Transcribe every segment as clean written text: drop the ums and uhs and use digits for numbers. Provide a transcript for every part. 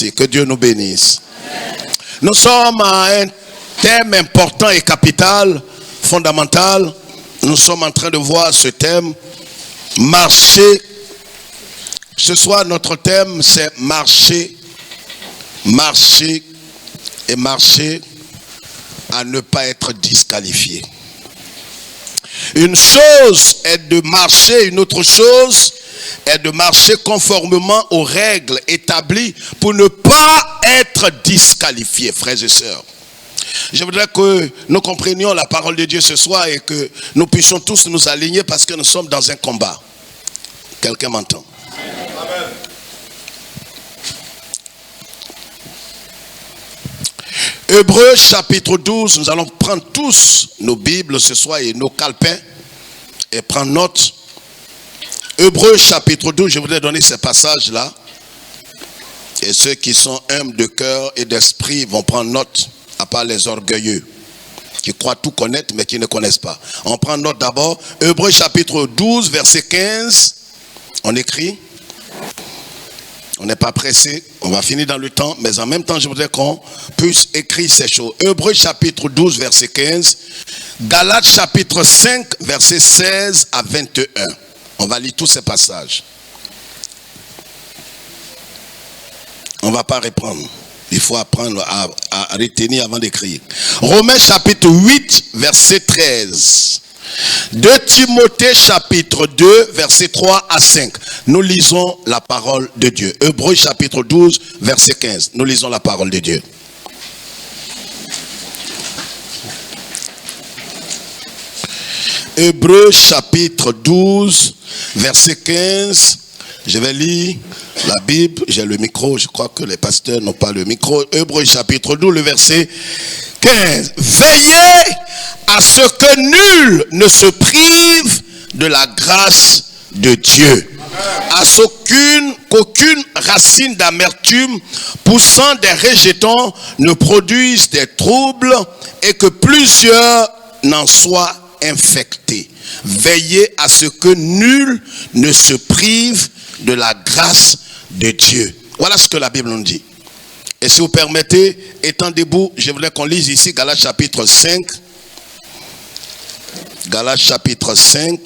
merci. Que Dieu nous bénisse. Nous sommes à un thème important et capital, fondamental. Nous sommes en train de voir ce thème, marcher. Ce soir, notre thème, c'est marcher, marcher et marcher à ne pas être disqualifié. Une chose est de marcher, une autre chose est de marcher conformément aux règles établies pour ne pas être disqualifié, frères et sœurs. Je voudrais que nous comprenions la parole de Dieu ce soir et que nous puissions tous nous aligner parce que nous sommes dans un combat. Quelqu'un m'entend? Amen. Hébreux chapitre 12, nous allons prendre tous nos Bibles ce soir et nos calepins et prendre note. Hébreux chapitre 12, je voudrais donner ces passages-là. Et ceux qui sont humbles de cœur et d'esprit vont prendre note, à part les orgueilleux, qui croient tout connaître mais qui ne connaissent pas. On prend note d'abord. Hébreux chapitre 12, verset 15. On écrit. On n'est pas pressé, on va finir dans le temps, mais en même temps, je voudrais qu'on puisse écrire ces choses. Hébreux chapitre 12, verset 15. Galates chapitre 5, verset 16 à 21. On va lire tous ces passages. On ne va pas reprendre. Il faut apprendre à retenir avant d'écrire. Romains chapitre 8, verset 13. 2 Timothée chapitre 2, verset 3 à 5. Nous lisons la parole de Dieu. Hébreux chapitre 12, verset 15. Nous lisons la parole de Dieu. Hébreux chapitre 12, verset 15. Je vais lire la Bible. J'ai le micro. Je crois que les pasteurs n'ont pas le micro. Hébreux chapitre 12, le verset 15. Veillez à ce que nul ne se prive de la grâce de Dieu. À ce qu'aucune racine d'amertume poussant des rejetons ne produise des troubles et que plusieurs n'en soient infectés. Veillez à ce que nul ne se prive de la grâce de Dieu. Voilà ce que la Bible nous dit. Et si vous permettez, étant debout, je voulais qu'on lise ici Galates chapitre 5. Galates chapitre 5.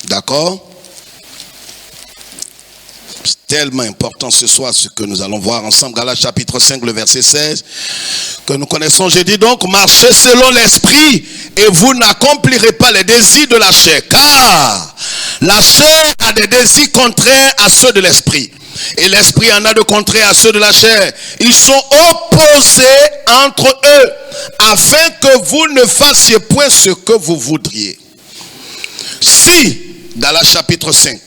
D'accord? C'est tellement important ce soir ce que nous allons voir ensemble. Galates chapitre 5, le verset 16. Que nous connaissons. J'ai dit donc, marchez selon l'esprit et vous n'accomplirez pas les désirs de la chair. Car la chair a des désirs contraires à ceux de l'esprit. Et l'esprit en a de contraires à ceux de la chair. Ils sont opposés entre eux, afin que vous ne fassiez point ce que vous voudriez. Si, Galates chapitre 5,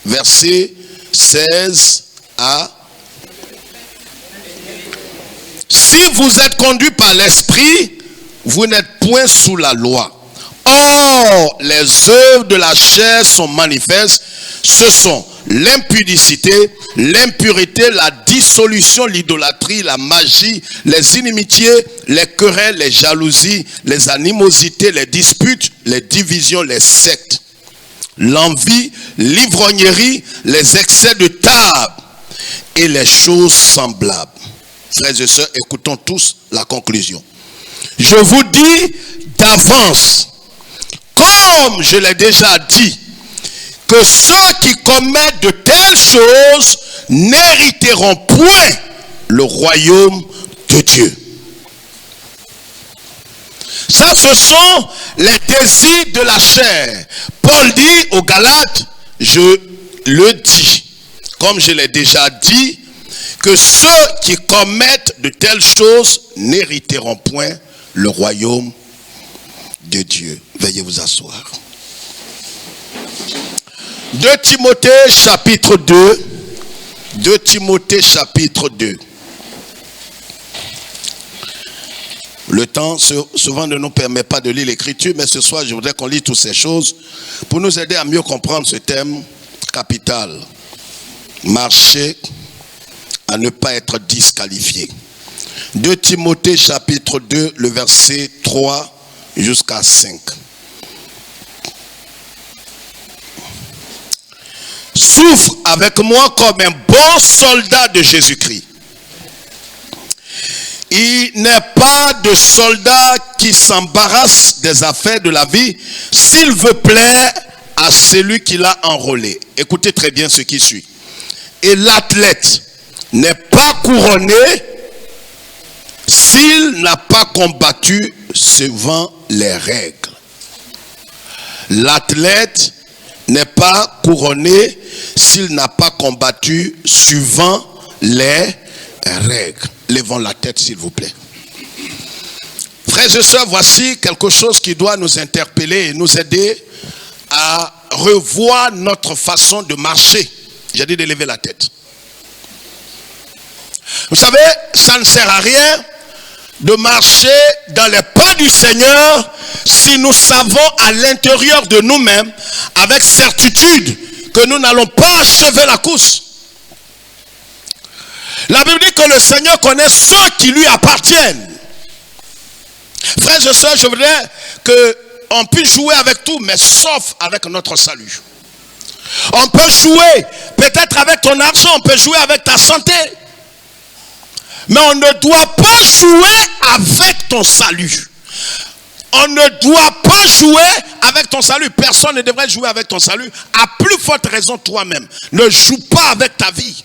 verset 16 à... Si vous êtes conduits par l'esprit, vous n'êtes point sous la loi. Or, les œuvres de la chair sont manifestes. Ce sont l'impudicité, l'impureté, la dissolution, l'idolâtrie, la magie, les inimitiés, les querelles, les jalousies, les animosités, les disputes, les divisions, les sectes, l'envie, l'ivrognerie, les excès de table et les choses semblables. Frères et sœurs, écoutons tous la conclusion. Je vous dis d'avance, comme je l'ai déjà dit, que ceux qui commettent de telles choses n'hériteront point le royaume de Dieu. Ça, ce sont les désirs de la chair. Paul dit aux Galates, je le dis, comme je l'ai déjà dit, que ceux qui commettent de telles choses n'hériteront point le royaume de Dieu. Veuillez vous asseoir. 2 Timothée chapitre 2. 2 Timothée chapitre 2. Le temps souvent ne nous permet pas de lire l'écriture, mais ce soir je voudrais qu'on lise toutes ces choses pour nous aider à mieux comprendre ce thème capital. Marcher à ne pas être disqualifié. 2 Timothée chapitre 2, le verset 3 jusqu'à 5. souffre avec moi comme un bon soldat de Jésus-Christ. Il n'est pas de soldat qui s'embarrasse des affaires de la vie s'il veut plaire à celui qui l'a enrôlé. Écoutez très bien ce qui suit. Et l'athlète n'est pas couronné s'il n'a pas combattu suivant les règles. L'athlète n'est pas couronné s'il n'a pas combattu suivant les règles. Levons la tête s'il vous plaît. Frères et sœurs, voici quelque chose qui doit nous interpeller et nous aider à revoir notre façon de marcher. J'ai dit de lever la tête. Vous savez, ça ne sert à rien de marcher dans les pas du Seigneur si nous savons à l'intérieur de nous-mêmes avec certitude que nous n'allons pas achever la course. La Bible dit que le Seigneur connaît ceux qui lui appartiennent. Frères et sœurs, je voudrais qu'on puisse jouer avec tout, mais sauf avec notre salut. On peut jouer peut-être avec ton argent, on peut jouer avec ta santé. Mais on ne doit pas jouer avec ton salut. On ne doit pas jouer avec ton salut. Personne ne devrait jouer avec ton salut. À plus forte raison toi-même. Ne joue pas avec ta vie.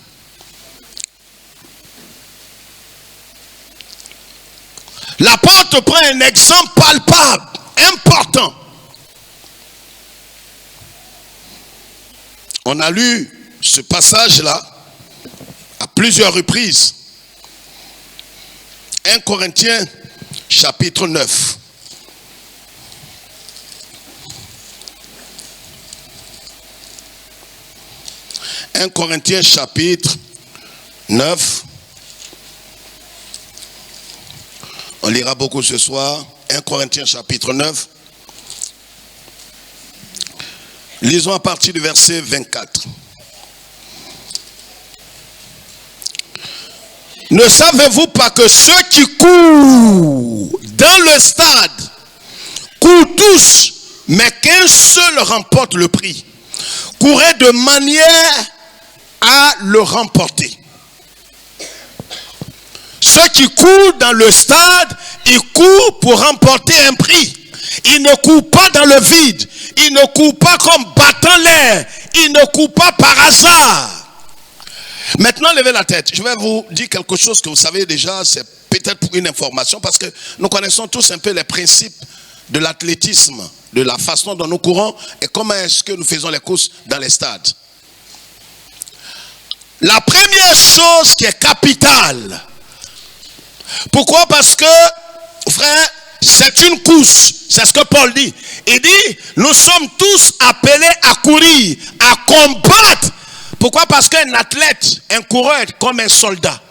L'apôtre prend un exemple palpable, important. On a lu ce passage-là à plusieurs reprises. 1 Corinthiens chapitre 9. « 1 Corinthiens chapitre 9. On lira beaucoup ce soir. 1 Corinthiens chapitre 9. Lisons à partir du verset 24. Ne savez-vous pas que ceux qui courent dans le stade courent tous, mais qu'un seul remporte le prix? Courez de manière à le remporter. Ceux qui courent dans le stade, ils courent pour remporter un prix. Ils ne courent pas dans le vide. Ils ne courent pas comme battant l'air. Ils ne courent pas par hasard. Maintenant, levez la tête. Je vais vous dire quelque chose que vous savez déjà. C'est peut-être pour une information parce que nous connaissons tous un peu les principes de l'athlétisme, de la façon dont nous courons et comment est-ce que nous faisons les courses dans les stades. La première chose qui est capitale. Pourquoi? Parce que, frère, c'est une course. C'est ce que Paul dit. Il dit, nous sommes tous appelés à courir, à combattre. Pourquoi? Parce qu'un athlète, un coureur est comme un soldat.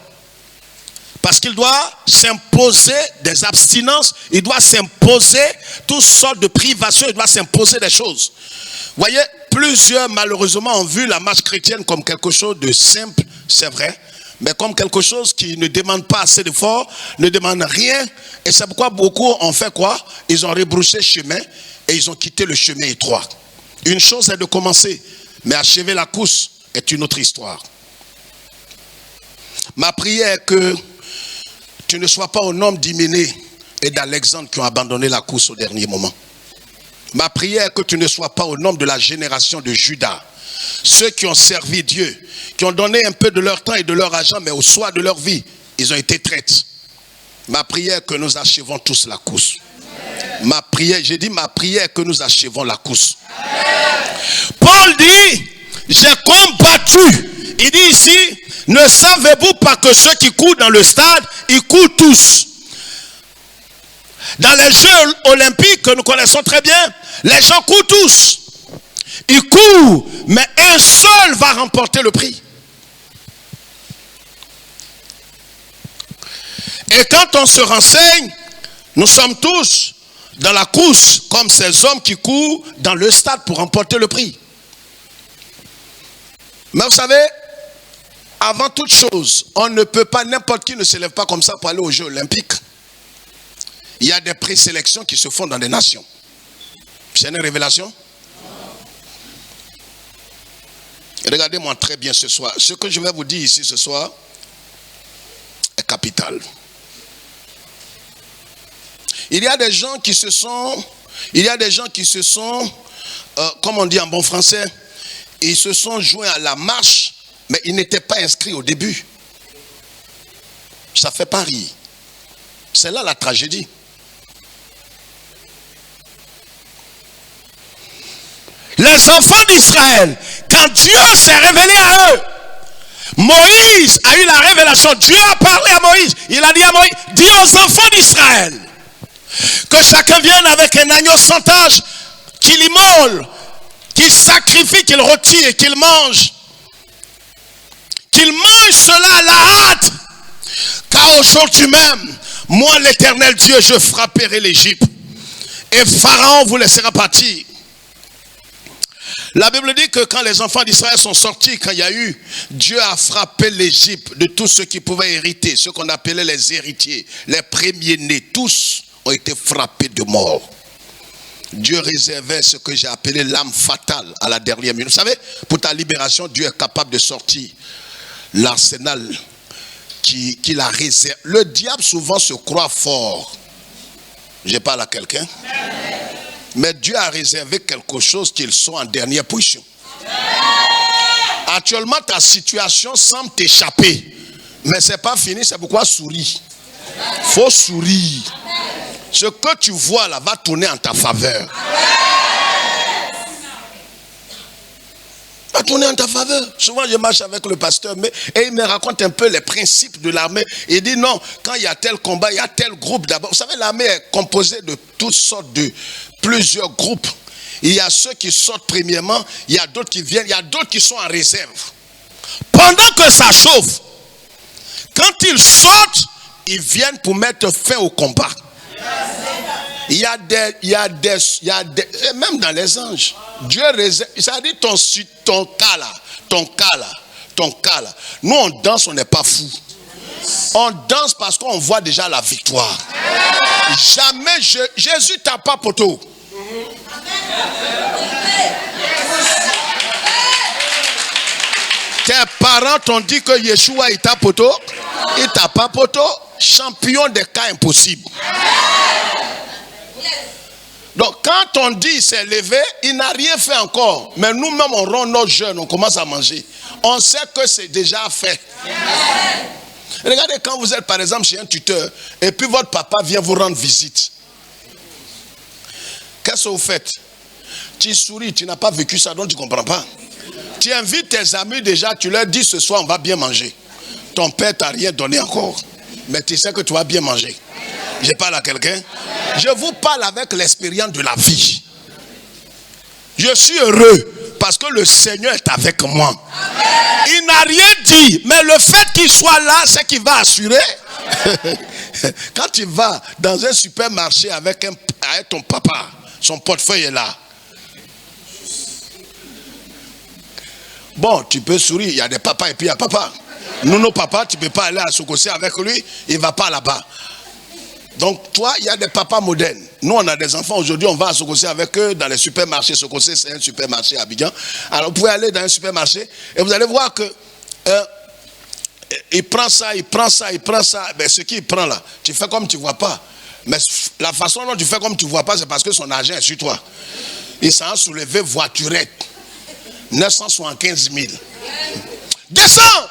Parce qu'il doit s'imposer des abstinences, il doit s'imposer toutes sortes de privations, il doit s'imposer des choses. Vous voyez, plusieurs malheureusement ont vu la marche chrétienne comme quelque chose de simple, c'est vrai, mais comme quelque chose qui ne demande pas assez d'efforts, ne demande rien. Et c'est pourquoi beaucoup ont fait quoi? Ils ont rebroussé chemin et ils ont quitté le chemin étroit. Une chose est de commencer, mais achever la course est une autre histoire. Ma prière est que tu ne sois pas au nombre d'Hyménée et d'Alexandre qui ont abandonné la course au dernier moment. Ma prière est que tu ne sois pas au nombre de la génération de Judas. Ceux qui ont servi Dieu, qui ont donné un peu de leur temps et de leur argent, mais au soir de leur vie, ils ont été traites. Ma prière est que nous achevons tous la course. Ma prière, j'ai dit ma prière est que nous achevons la course. Paul dit, j'ai combattu. Il dit ici, ne savez-vous pas que ceux qui courent dans le stade, ils courent tous. Dans les Jeux olympiques que nous connaissons très bien, les gens courent tous. Ils courent, mais un seul va remporter le prix. Et quand on se renseigne, nous sommes tous dans la course, comme ces hommes qui courent dans le stade pour remporter le prix. Mais vous savez, avant toute chose, on ne peut pas, n'importe qui ne se lève pas comme ça pour aller aux Jeux olympiques. Il y a des présélections qui se font dans des nations. C'est une révélation? Regardez-moi très bien ce soir. Ce que je vais vous dire ici ce soir est capital. Il y a des gens qui se sont, comme on dit en bon français, ils se sont joints à la marche, mais ils n'étaient pas inscrits au début. Ça fait pas rire. C'est là la tragédie. Les enfants d'Israël, quand Dieu s'est révélé à eux, Moïse a eu la révélation. Dieu a parlé à Moïse. Il a dit à Moïse, dis aux enfants d'Israël que chacun vienne avec un agneau sans âge, qu'il immole, qu'il sacrifie, qu'il retire, qu'il mange. Qu'il mange cela à la hâte. Car aujourd'hui même, moi l'Éternel Dieu, je frapperai l'Égypte. Et Pharaon vous laissera partir. La Bible dit que quand les enfants d'Israël sont sortis, quand il y a eu, Dieu a frappé l'Égypte de tous ceux qui pouvaient hériter, ceux qu'on appelait les héritiers, les premiers-nés, tous ont été frappés de mort. Dieu réservait ce que j'ai appelé l'âme fatale à la dernière minute. Vous savez, pour ta libération, Dieu est capable de sortir l'arsenal qu'il a réservé. Le diable souvent se croit fort. Je parle à quelqu'un. Mais Dieu a réservé quelque chose qu'ils sont en dernière position. Actuellement, ta situation semble t'échapper. Mais ce n'est pas fini, c'est pourquoi souris. Il faut sourire. Ce que tu vois là va tourner en ta faveur. Va tourner en ta faveur. Souvent je marche avec le pasteur et il me raconte un peu les principes de l'armée. Il dit non, quand il y a tel combat, il y a tel groupe d'abord. Vous savez, l'armée est composée de toutes sortes de plusieurs groupes. Il y a ceux qui sortent premièrement, il y a d'autres qui viennent, il y a d'autres qui sont en réserve. Pendant que ça chauffe, quand ils sortent, ils viennent pour mettre fin au combat. Il y a des, même dans les anges, Dieu réserve, ça dit ton cas là. Nous on danse, on n'est pas fou. On danse parce qu'on voit déjà la victoire. Jamais Jésus t'a pas poteau. Tes parents t'ont dit que Yeshua il t'a poteau. Il t'a pas poteau. Champion des cas impossibles. Donc quand on dit il s'est levé, il n'a rien fait encore. Mais nous-mêmes on rend notre jeûne, on commence à manger. On sait que c'est déjà fait. Regardez quand vous êtes par exemple chez un tuteur et puis votre papa vient vous rendre visite. Qu'est-ce que vous faites? Tu souris, tu n'as pas vécu ça donc tu ne comprends pas. Tu invites tes amis déjà, tu leur dis ce soir on va bien manger. Ton père t'a rien donné encore. Mais tu sais que tu vas bien manger. Je parle à quelqu'un. Je vous parle avec l'expérience de la vie. Je suis heureux parce que le Seigneur est avec moi. Il n'a rien dit, mais le fait qu'il soit là, c'est qu'il va assurer. Quand tu vas dans un supermarché avec ton papa, son portefeuille est là. Bon, tu peux sourire, il y a des papas et puis il y a papa. Nous, nos papas, tu ne peux pas aller à Sokosé avec lui, il ne va pas là-bas. Donc, toi, il y a des papas modernes. Nous, on a des enfants. Aujourd'hui, on va à Sokosé avec eux dans les supermarchés. Sokosé, c'est un supermarché à Abidjan. Alors, vous pouvez aller dans un supermarché et vous allez voir que il prend ça. Ben, ce qu'il prend là, tu fais comme tu ne vois pas. Mais la façon dont tu fais comme tu ne vois pas, c'est parce que son argent est sur toi. Il s'en a soulevé voiturette. 975 000. Descends!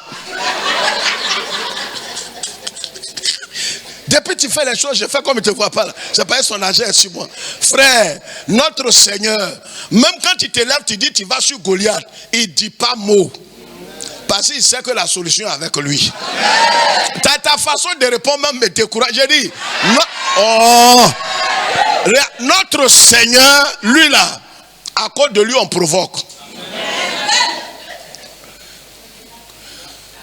Depuis que tu fais les choses, je fais comme tu ne te vois pas là. C'est pas son argent est sur moi. Frère, notre Seigneur, même quand tu te lèves, tu dis tu vas sur Goliath, il ne dit pas mot. Parce qu'il sait que la solution est avec lui. Ta façon de répondre même me décourage. J'ai dit, notre Seigneur, lui là, à cause de lui on provoque.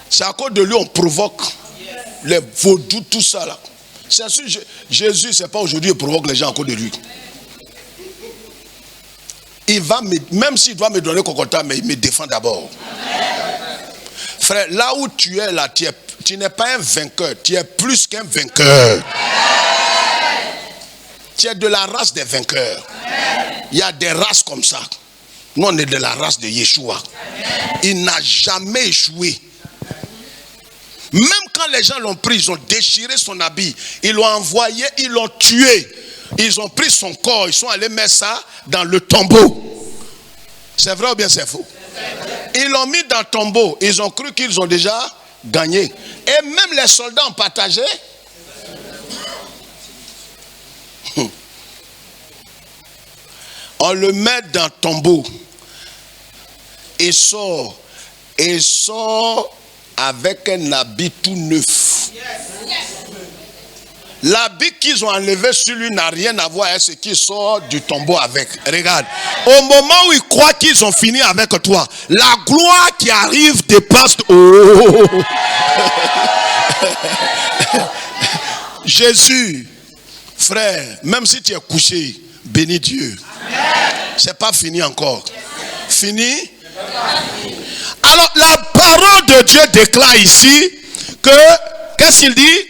C'est à cause de lui on provoque les vaudous, tout ça là. C'est sûr, Jésus, c'est pas aujourd'hui, il provoque les gens à cause de lui. Il va même s'il doit me donner Kokota, mais il me défend d'abord. Frère, là où tu es là, tu n'es pas un vainqueur, tu es plus qu'un vainqueur. Tu es de la race des vainqueurs. Il y a des races comme ça. Nous, on est de la race de Yeshua. Il n'a jamais échoué. Même quand les gens l'ont pris, ils ont déchiré son habit. Ils l'ont envoyé, ils l'ont tué. Ils ont pris son corps, ils sont allés mettre ça dans le tombeau. C'est vrai ou bien c'est faux? Ils l'ont mis dans le tombeau. Ils ont cru qu'ils ont déjà gagné. Et même les soldats ont partagé. On le met dans le tombeau. Et sort avec un habit tout neuf. L'habit qu'ils ont enlevé sur lui n'a rien à voir avec ce qui sort du tombeau avec. Regarde, au moment où ils croient qu'ils ont fini avec toi, la gloire qui arrive dépasse. Oh. Jésus, frère, même si tu es couché, bénis Dieu. C'est pas fini encore. Fini? Alors la parole de Dieu déclare ici que, qu'est-ce qu'il dit?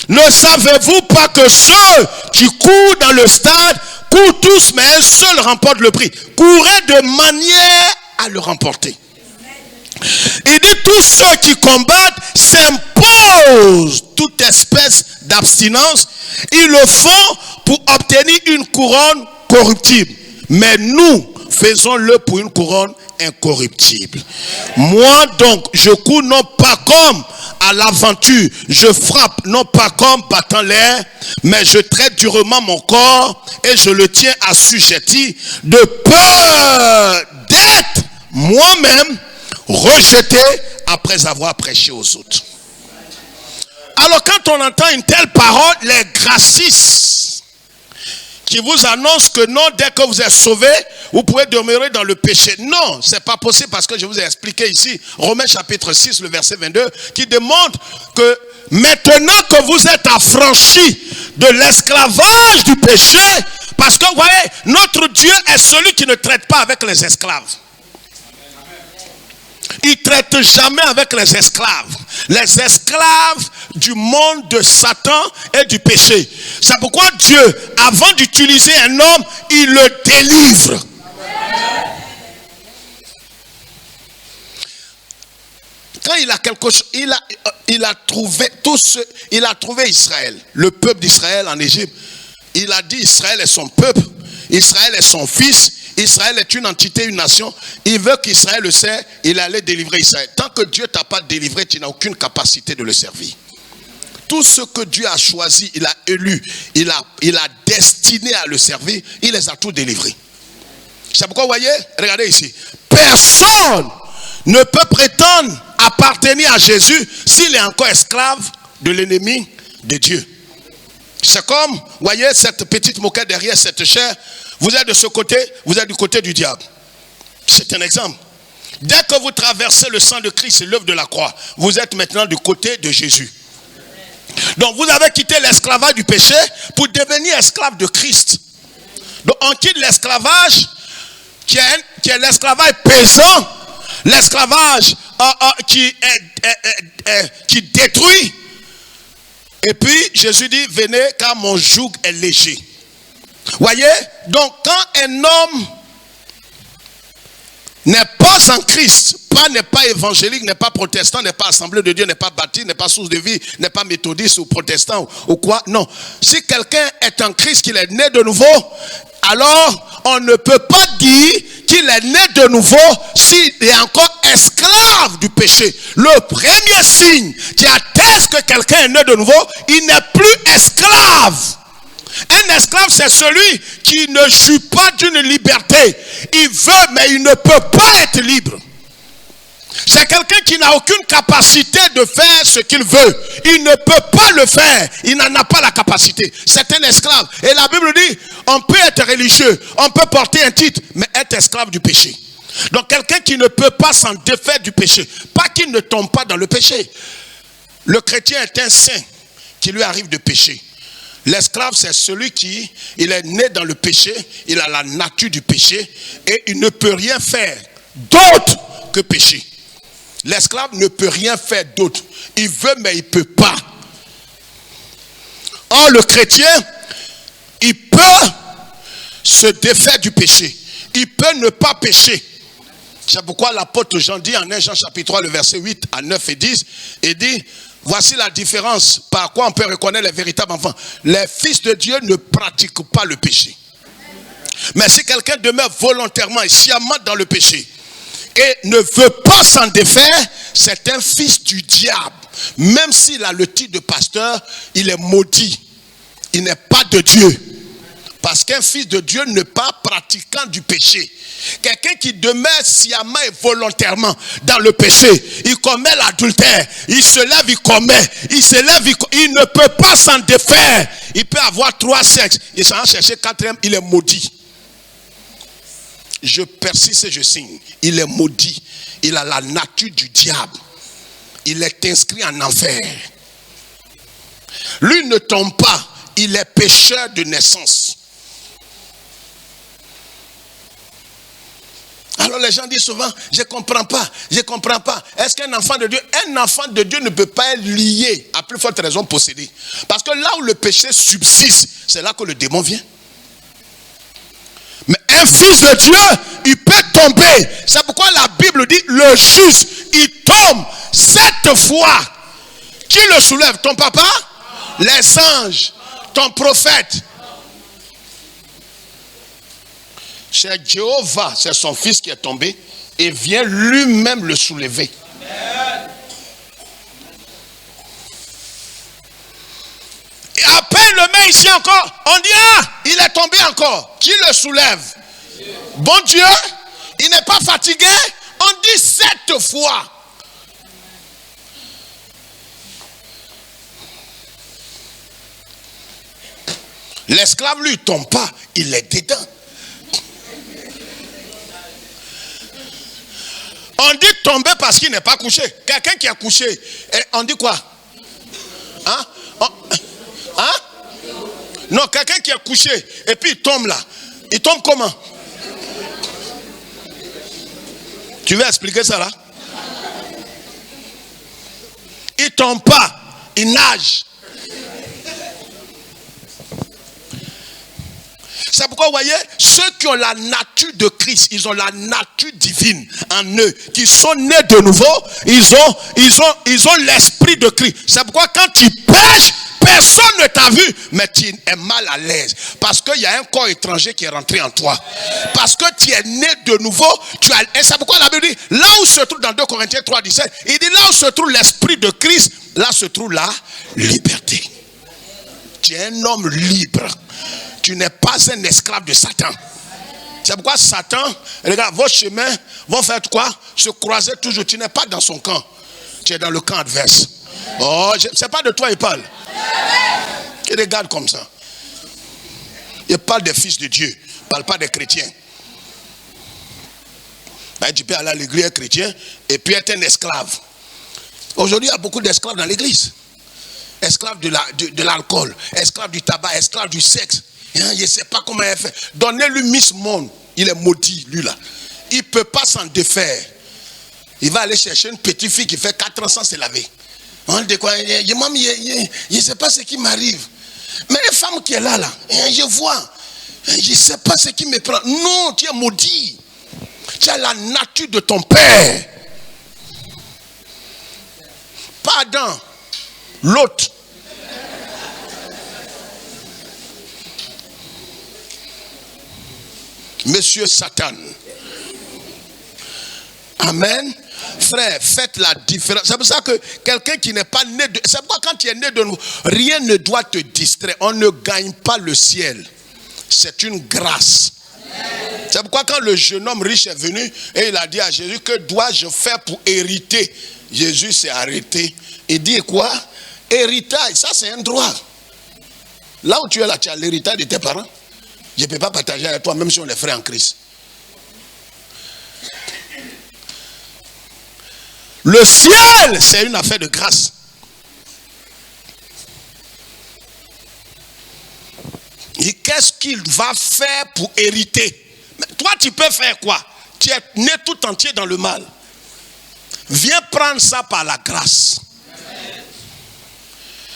Ne savez-vous pas que ceux qui courent dans le stade courent tous, mais un seul remporte le prix? Courez de manière à le remporter. Il dit tous ceux qui combattent s'imposent toute espèce d'abstinence. Ils le font pour obtenir une couronne corruptible. Mais nous faisons-le pour une couronne incorruptible. Moi donc, je cours non pas comme à l'aventure, je frappe non pas comme battant l'air, mais je traite durement mon corps et je le tiens assujetti de peur d'être moi-même rejeté après avoir prêché aux autres. Alors quand on entend une telle parole, les gracistes qui vous annoncent que non, dès que vous êtes sauvés, vous pouvez demeurer dans le péché. Non, c'est pas possible parce que je vous ai expliqué ici, Romains chapitre 6, le verset 22, qui démontre que maintenant que vous êtes affranchis de l'esclavage du péché, parce que vous voyez, notre Dieu est celui qui ne traite pas avec les esclaves. Il ne traite jamais avec les esclaves. Les esclaves du monde de Satan et du péché. C'est pourquoi Dieu, avant d'utiliser un homme, il le délivre. Quand il a quelque chose, il a trouvé Israël, le peuple d'Israël en Égypte. Il a dit Israël est son peuple, Israël est son fils. Israël est une entité, une nation. Il veut qu'Israël le sait, il allait délivrer Israël. Tant que Dieu ne t'a pas délivré, tu n'as aucune capacité de le servir. Tout ce que Dieu a choisi, il a élu, il a destiné à le servir, il les a tous délivrés. C'est pourquoi vous voyez, regardez ici, personne ne peut prétendre appartenir à Jésus s'il est encore esclave de l'ennemi de Dieu. C'est comme, vous voyez, cette petite moquette derrière cette chair. Vous êtes de ce côté, vous êtes du côté du diable. C'est un exemple. Dès que vous traversez le sang de Christ et l'œuvre de la croix, vous êtes maintenant du côté de Jésus. Donc vous avez quitté l'esclavage du péché pour devenir esclave de Christ. Donc on quitte l'esclavage qui est l'esclavage pesant, l'esclavage qui détruit. Et puis Jésus dit, venez car mon joug est léger. Voyez, donc quand un homme n'est pas en Christ, n'est pas évangélique, n'est pas protestant, n'est pas assemblée de Dieu, n'est pas baptiste, n'est pas source de vie, n'est pas méthodiste ou protestant ou quoi, non. Si quelqu'un est en Christ, qu'il est né de nouveau, alors on ne peut pas dire qu'il est né de nouveau s'il est encore esclave du péché. Le premier signe qui atteste que quelqu'un est né de nouveau, il n'est plus esclave. Un esclave, c'est celui qui ne jouit pas d'une liberté. Il veut, mais il ne peut pas être libre. C'est quelqu'un qui n'a aucune capacité de faire ce qu'il veut. Il ne peut pas le faire. Il n'en a pas la capacité. C'est un esclave. Et la Bible dit, on peut être religieux, on peut porter un titre, mais être esclave du péché. Donc quelqu'un qui ne peut pas s'en défaire du péché. Pas qu'il ne tombe pas dans le péché. Le chrétien est un saint qui lui arrive de pécher. L'esclave, c'est celui qui, il est né dans le péché, il a la nature du péché et il ne peut rien faire d'autre que pécher. L'esclave ne peut rien faire d'autre. Il veut, mais il ne peut pas. Or, le chrétien, il peut se défaire du péché. il peut ne pas pécher. C'est pourquoi l'apôtre Jean dit en 1 Jean chapitre 3, le verset 8 à 9 et 10, il dit, voici la différence par quoi on peut reconnaître les véritables enfants. Les fils de Dieu ne pratiquent pas le péché. Mais si quelqu'un demeure volontairement et sciemment dans le péché et ne veut pas s'en défaire, c'est un fils du diable. Même s'il a le titre de pasteur, il est maudit. Il n'est pas de Dieu. Parce qu'un fils de Dieu n'est pas pratiquant du péché. Quelqu'un qui demeure sciemment et volontairement dans le péché, il commet l'adultère, il se lève, il commet, il se lève, il ne peut pas s'en défaire. Il peut avoir 3 sexes, il s'en va chercher 4e, il est maudit. Je persiste et je signe. Il est maudit. Il a la nature du diable. Il est inscrit en enfer. Lui ne tombe pas. Il est pécheur de naissance. Alors les gens disent souvent, je ne comprends pas, je ne comprends pas. Est-ce qu'un enfant de Dieu ne peut pas être lié, à plus forte raison possédé? Parce que là où le péché subsiste, c'est là que le démon vient. Mais un fils de Dieu, il peut tomber. C'est pourquoi la Bible dit, le juste, il tombe 7 fois. Qui le soulève? Ton papa? Les anges? Ton prophète? C'est Jéhovah, c'est son fils qui est tombé et vient lui-même le soulever. Et après, il le met ici encore. On dit, ah, il est tombé encore. Qui le soulève? Bon Dieu, il n'est pas fatigué. On dit 7 fois. L'esclave, lui, ne tombe pas. Il est dedans. On dit tomber parce qu'il n'est pas couché. Quelqu'un qui a couché, on dit quoi? Hein? Hein? Non, quelqu'un qui a couché et puis il tombe là. Il tombe comment? Tu veux expliquer ça là? Il tombe pas, il nage. C'est pourquoi vous voyez, ceux qui ont la nature de Christ, ils ont la nature divine en eux, qui sont nés de nouveau, ils ont l'esprit de Christ. C'est pourquoi quand tu pêches, personne ne t'a vu, mais tu es mal à l'aise. Parce qu'il y a un corps étranger qui est rentré en toi. Parce que tu es né de nouveau, et c'est pourquoi la Bible dit, là où se trouve dans 2 Corinthiens 3, 17, il dit là où se trouve l'esprit de Christ, là se trouve la liberté. Tu es un homme libre. Tu n'es pas un esclave de Satan. C'est pourquoi Satan, regarde, vos chemins vont faire quoi? Se croiser toujours. Tu n'es pas dans son camp. Tu es dans le camp adverse. Oh, c'est pas de toi il parle. Il regarde comme ça. Il parle des fils de Dieu. Il ne parle pas des chrétiens. Ben, tu peux aller à l'église être chrétien et puis être un esclave. Aujourd'hui, il y a beaucoup d'esclaves dans l'église. Esclaves de l'alcool, esclaves du tabac, esclaves du sexe. Je ne sais pas comment il fait. Donnez-lui Miss Monde. Il est maudit, lui là. Il ne peut pas s'en défaire. Il va aller chercher une petite fille qui fait 4 ans sans se laver. On dit quoi? Je ne sais pas ce qui m'arrive. Mais une femme qui est là, je vois. Je ne sais pas ce qui me prend. Non, tu es maudit. Tu as la nature de ton père. Pas Adam. L'autre. Monsieur Satan. Amen. Frère, faites la différence. C'est pour ça que quelqu'un qui n'est pas né de... C'est pourquoi quand tu es né de nouveau, rien ne doit te distraire. On ne gagne pas le ciel. C'est une grâce. C'est pourquoi quand le jeune homme riche est venu et il a dit à Jésus, que dois-je faire pour hériter? Jésus s'est arrêté. Il dit quoi? Héritage, ça c'est un droit. Là où tu es là, tu as l'héritage de tes parents. Je ne peux pas partager avec toi, même si on est frères en Christ. Le ciel, c'est une affaire de grâce. Et qu'est-ce qu'il va faire pour hériter? Mais toi, tu peux faire quoi? Tu es né tout entier dans le mal. Viens prendre ça par la grâce.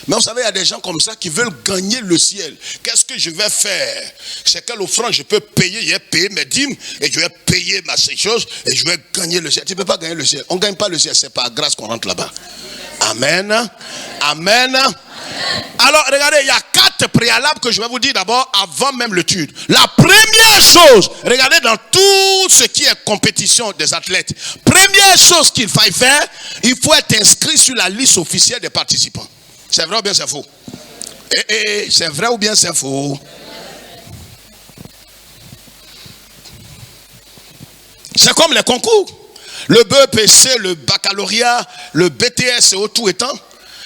Mais vous savez, il y a des gens comme ça qui veulent gagner le ciel. Qu'est-ce que je vais faire? C'est quelle offrande je peux payer? Je vais payer mes dîmes et je vais payer ma chose et je vais gagner le ciel. Tu ne peux pas gagner le ciel. On ne gagne pas le ciel. C'est par grâce qu'on rentre là-bas. Amen. Amen. Alors, regardez, il y a 4 préalables que je vais vous dire d'abord avant même l'étude. La première chose, regardez dans tout ce qui est compétition des athlètes. Première chose qu'il faille faire, il faut être inscrit sur la liste officielle des participants. C'est vrai ou bien c'est faux? C'est vrai ou bien c'est faux? C'est comme les concours. Le BEPC, le baccalauréat, le BTS et au tout étant.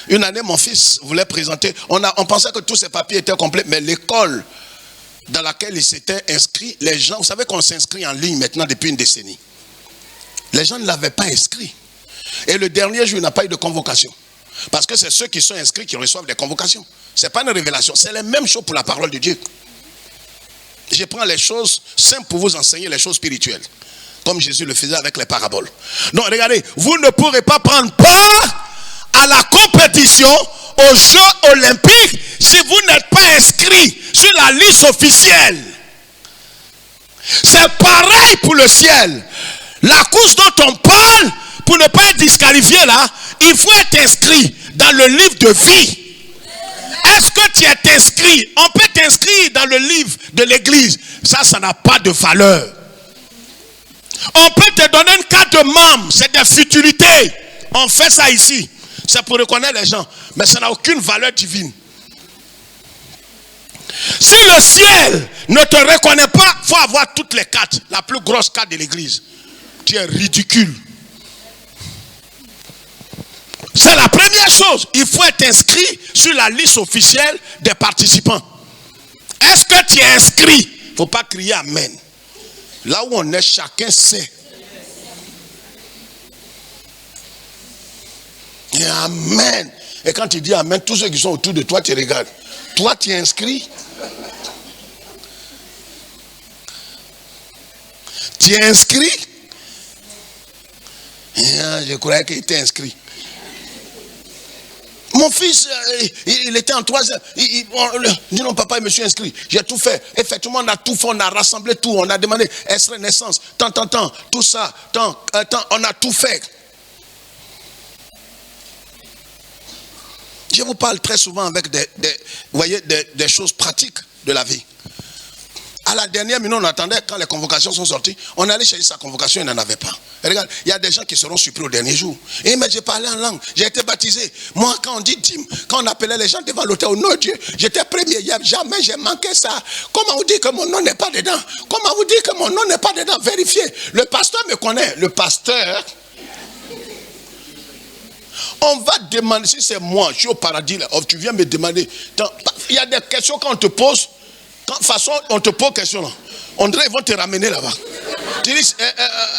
Une année, mon fils voulait présenter. On pensait que tous ces papiers étaient complets, mais l'école dans laquelle il s'était inscrit, les gens, vous savez qu'on s'inscrit en ligne maintenant depuis une décennie. Les gens ne l'avaient pas inscrit. Et le dernier jour, il n'a pas eu de convocation. Parce que c'est ceux qui sont inscrits qui reçoivent des convocations. Ce n'est pas une révélation. C'est la même chose pour la parole de Dieu. Je prends les choses simples pour vous enseigner les choses spirituelles. Comme Jésus le faisait avec les paraboles. Donc regardez, vous ne pourrez pas prendre part à la compétition aux Jeux Olympiques si vous n'êtes pas inscrit sur la liste officielle. C'est pareil pour le ciel. La course dont on parle, pour ne pas être disqualifié là, il faut être inscrit dans le livre de vie. Est-ce que tu es inscrit? On peut t'inscrire dans le livre de l'église. Ça n'a pas de valeur. On peut te donner une carte de membre. C'est des futilités. On fait ça ici. C'est pour reconnaître les gens. Mais ça n'a aucune valeur divine. Si le ciel ne te reconnaît pas, il faut avoir toutes les cartes. La plus grosse carte de l'église. Tu es ridicule. C'est la première chose. Il faut être inscrit sur la liste officielle des participants. Est-ce que tu es inscrit? Il ne faut pas crier amen. Là où on est, chacun sait. Et amen. Et quand tu dis amen, tous ceux qui sont autour de toi te regardent. Toi, tu es inscrit. Tu es inscrit? Je croyais qu'il était inscrit. Mon fils, il était en 3e. Il dit non, papa, je me suis inscrit. J'ai tout fait. Effectivement, on a tout fait. On a rassemblé tout. On a demandé extrait naissance. Tant, tout ça. On a tout fait. Je vous parle très souvent avec des choses pratiques de la vie. À la dernière minute, on attendait quand les convocations sont sorties. On allait chercher sa convocation, il n'en avait pas. Et regarde, il y a des gens qui seront surpris au dernier jour. Et mais j'ai parlé en langue, j'ai été baptisé. Moi, quand on dit dîme, quand on appelait les gens devant l'autel, au nom de Dieu, j'étais premier. Jamais j'ai manqué ça. Comment vous dites que mon nom n'est pas dedans? Comment vous dites que mon nom n'est pas dedans? Vérifiez. Le pasteur me connaît. Le pasteur, on va demander, si c'est moi, je suis au paradis, là, tu viens me demander. Il y a des questions qu'on te pose. De toute façon, on te pose question là. On dirait qu'ils vont te ramener là-bas. Tu dis,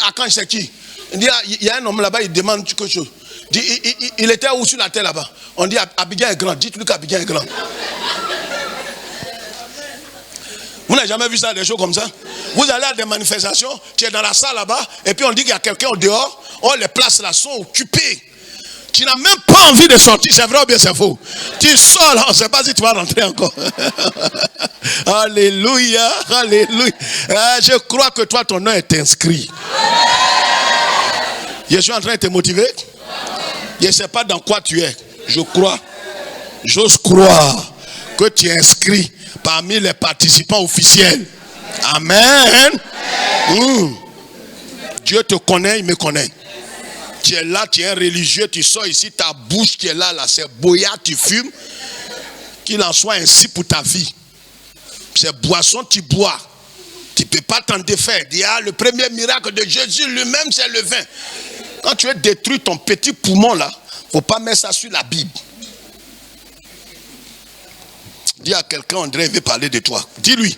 à quand c'est qui? Il y a un homme là-bas, il demande quelque chose. Il était où sur la terre là-bas? On dit, Abidjan est grand. Dites-lui qu'Abidjan est grand. Vous n'avez jamais vu ça, des choses comme ça? Vous allez à des manifestations, tu es dans la salle là-bas, et puis on dit qu'il y a quelqu'un au dehors. Oh, les places là sont occupées. Tu n'as même pas envie de sortir, c'est vrai ou bien c'est faux? Tu sors là, on ne sait pas si tu vas rentrer encore. Alléluia, alléluia. Je crois que toi, ton nom est inscrit. Je suis en train de te motiver. Je ne sais pas dans quoi tu es. Je crois, j'ose croire que tu es inscrit parmi les participants officiels. Amen. Dieu te connaît, il me connaît. Tu es là, tu es un religieux, tu sors ici, ta bouche qui est là, c'est boyard, tu fumes. Qu'il en soit ainsi pour ta vie. C'est boisson, tu bois. Tu ne peux pas t'en défaire. Le premier miracle de Jésus lui-même, c'est le vin. Quand tu as détruit ton petit poumon là, il ne faut pas mettre ça sur la Bible. Dis à quelqu'un, André veut parler de toi. Dis-lui.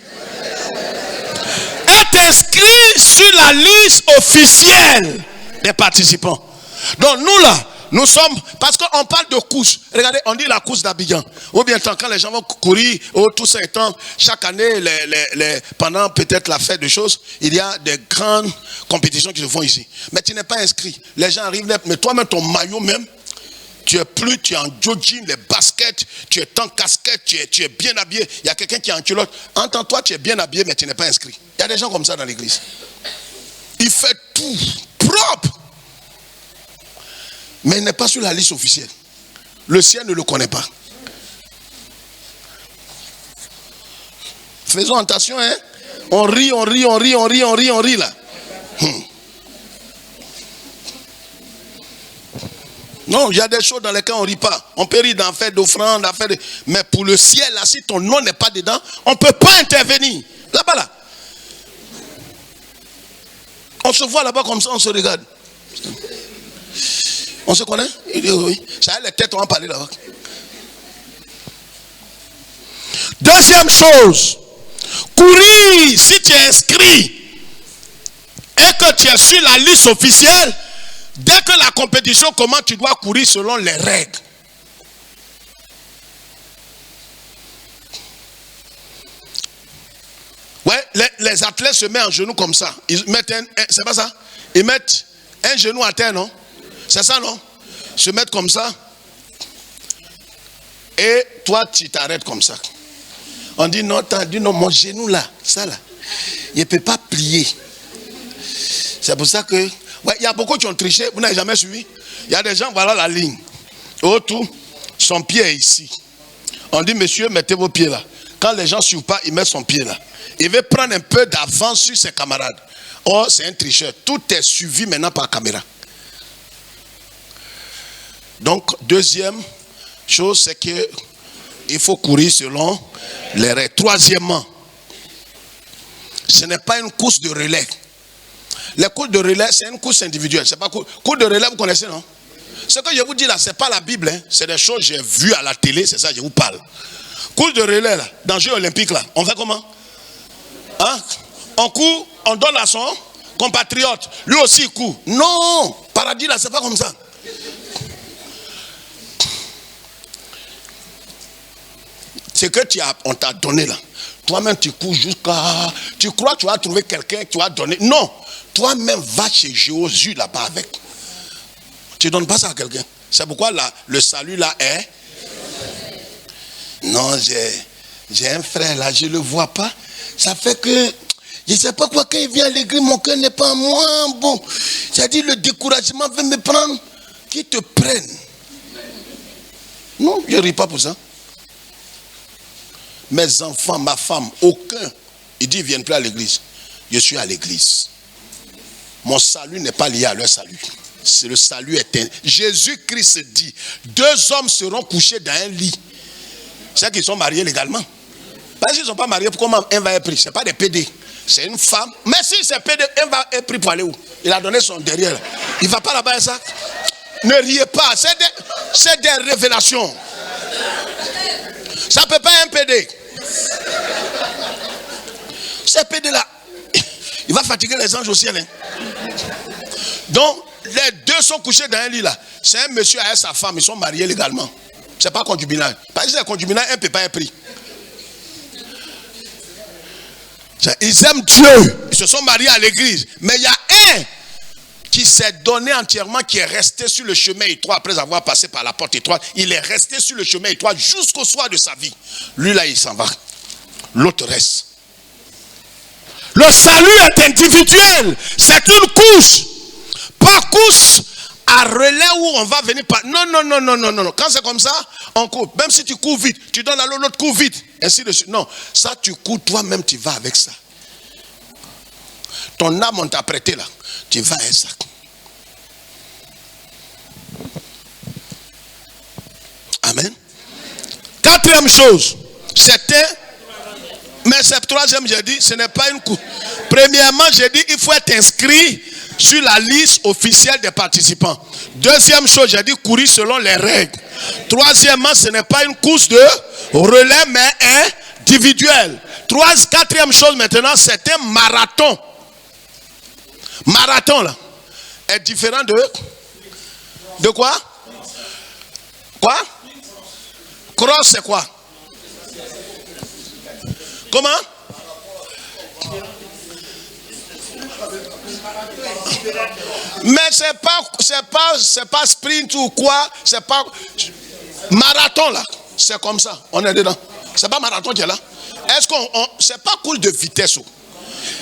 Être inscrit sur la liste officielle des participants. Donc nous là, nous sommes, parce qu'on parle de course. Regardez, on dit la course d'Abidjan. Ou bien quand les gens vont courir, tout ça étant, chaque année, pendant peut-être la fête de choses, il y a des grandes compétitions qui se font ici. Mais tu n'es pas inscrit. Les gens arrivent, mais toi-même, ton maillot même, tu es en jogging, les baskets, tu es en casquette, tu es bien habillé. Il y a quelqu'un qui est en culotte. Entends-toi, tu es bien habillé, mais tu n'es pas inscrit. Il y a des gens comme ça dans l'église. Il fait tout propre, mais il n'est pas sur la liste officielle. Le ciel ne le connaît pas. Faisons attention, hein. On rit là. Non, il y a des choses dans lesquelles on ne rit pas. On peut rire dans l'affaire d'offrande, mais pour le ciel, là, si ton nom n'est pas dedans, on ne peut pas intervenir. Là-bas, là. On se voit là-bas comme ça, on se regarde. On se connaît? Il dit oui. Ça a les têtes, on va parler là-bas. Deuxième chose, courir si tu es inscrit et que tu es sur la liste officielle. Dès que la compétition commence, tu dois courir selon les règles. Ouais, les athlètes se mettent en genoux comme ça. Ils mettent c'est pas ça? Ils mettent un genou à terre, non? C'est ça, non? Ils se mettent comme ça. Et toi, tu t'arrêtes comme ça. On dit non, mon genou là, ça là, il ne peut pas plier. C'est pour ça que ouais, il y a beaucoup qui ont triché, vous n'avez jamais suivi. Il y a des gens, voilà la ligne. Autour, son pied est ici. On dit, monsieur, mettez vos pieds là. Quand les gens ne suivent pas, il met son pied là. Il veut prendre un peu d'avance sur ses camarades. Oh, c'est un tricheur. Tout est suivi maintenant par caméra. Donc, deuxième chose, c'est que il faut courir selon les règles. Troisièmement, ce n'est pas une course de relais. Les courses de relais, c'est une course individuelle. C'est pas course de relais, vous connaissez, non? Ce que je vous dis là, c'est pas la Bible, hein. C'est des choses que j'ai vues à la télé, c'est ça que je vous parle. Course de relais là, dans les Jeux Olympiques là, on fait comment? Hein? On court, on donne à son compatriote. Lui aussi il court. Non, paradis là, c'est pas comme ça. C'est que on t'a donné là. Toi-même tu cours jusqu'à... Tu crois que tu vas trouver quelqu'un qui va donner. Non. Toi-même va chez Jésus là-bas avec. Tu ne donnes pas ça à quelqu'un. C'est pourquoi là, le salut là est... Non, j'ai un frère là, je ne le vois pas. Ça fait que... Je ne sais pas quoi, quand il vient à l'église, mon cœur n'est pas moins bon. C'est-à-dire le découragement veut me prendre. Qui te prenne. Non, je ne ris pas pour ça. Mes enfants, ma femme, aucun. Il dit, ils ne viennent plus à l'église. Je suis à l'église. Mon salut n'est pas lié à leur salut. C'est le salut éternel. Jésus-Christ dit, 2 hommes seront couchés dans un lit. C'est qu'ils sont mariés légalement. Parce qu'ils ne sont pas mariés, pourquoi un va être pris? Ce n'est pas des PD. C'est une femme. Mais si c'est PD, un va être pris pour aller où? Il a donné son derrière. Il ne va pas là-bas, ça. Ne riez pas. C'est des révélations. Ça ne peut pas être un PD. C'est PD là. Il va fatiguer les anges au ciel. Hein. Donc, les 2 sont couchés dans un lit là. C'est un monsieur avec sa femme. Ils sont mariés légalement. Ce n'est pas concubinage. Parce que c'est concubinage, un ne peut pas être pris. Ils aiment Dieu. Ils se sont mariés à l'église. Mais il y a un qui s'est donné entièrement, qui est resté sur le chemin étroit après avoir passé par la porte étroite. Il est resté sur le chemin étroit jusqu'au soir de sa vie. Lui là, il s'en va. L'autre reste. Le salut est individuel. C'est une course. Pas course à relais où on va venir par... Non. Quand c'est comme ça, on court. Même si tu cours vite, tu donnes à l'autre, cours vite. Ainsi de suite. Non, ça tu cours toi-même, tu vas avec ça. Ton âme, on t'a prêté là. Tu vas avec ça. Amen. 4e chose, c'était... Mais cette 3e, j'ai dit, ce n'est pas une course. Premièrement, j'ai dit, il faut être inscrit sur la liste officielle des participants. 2e chose, j'ai dit, courir selon les règles. 3e, ce n'est pas une course de relais, mais individuelle. 4e chose maintenant, c'est un marathon. Marathon, là, est différent de quoi? Quoi? Cross, c'est quoi? Comment? Mais c'est pas sprint ou quoi, c'est pas marathon là. C'est comme ça, on est dedans. C'est pas marathon qui est là. Est-ce c'est pas cool de vitesse.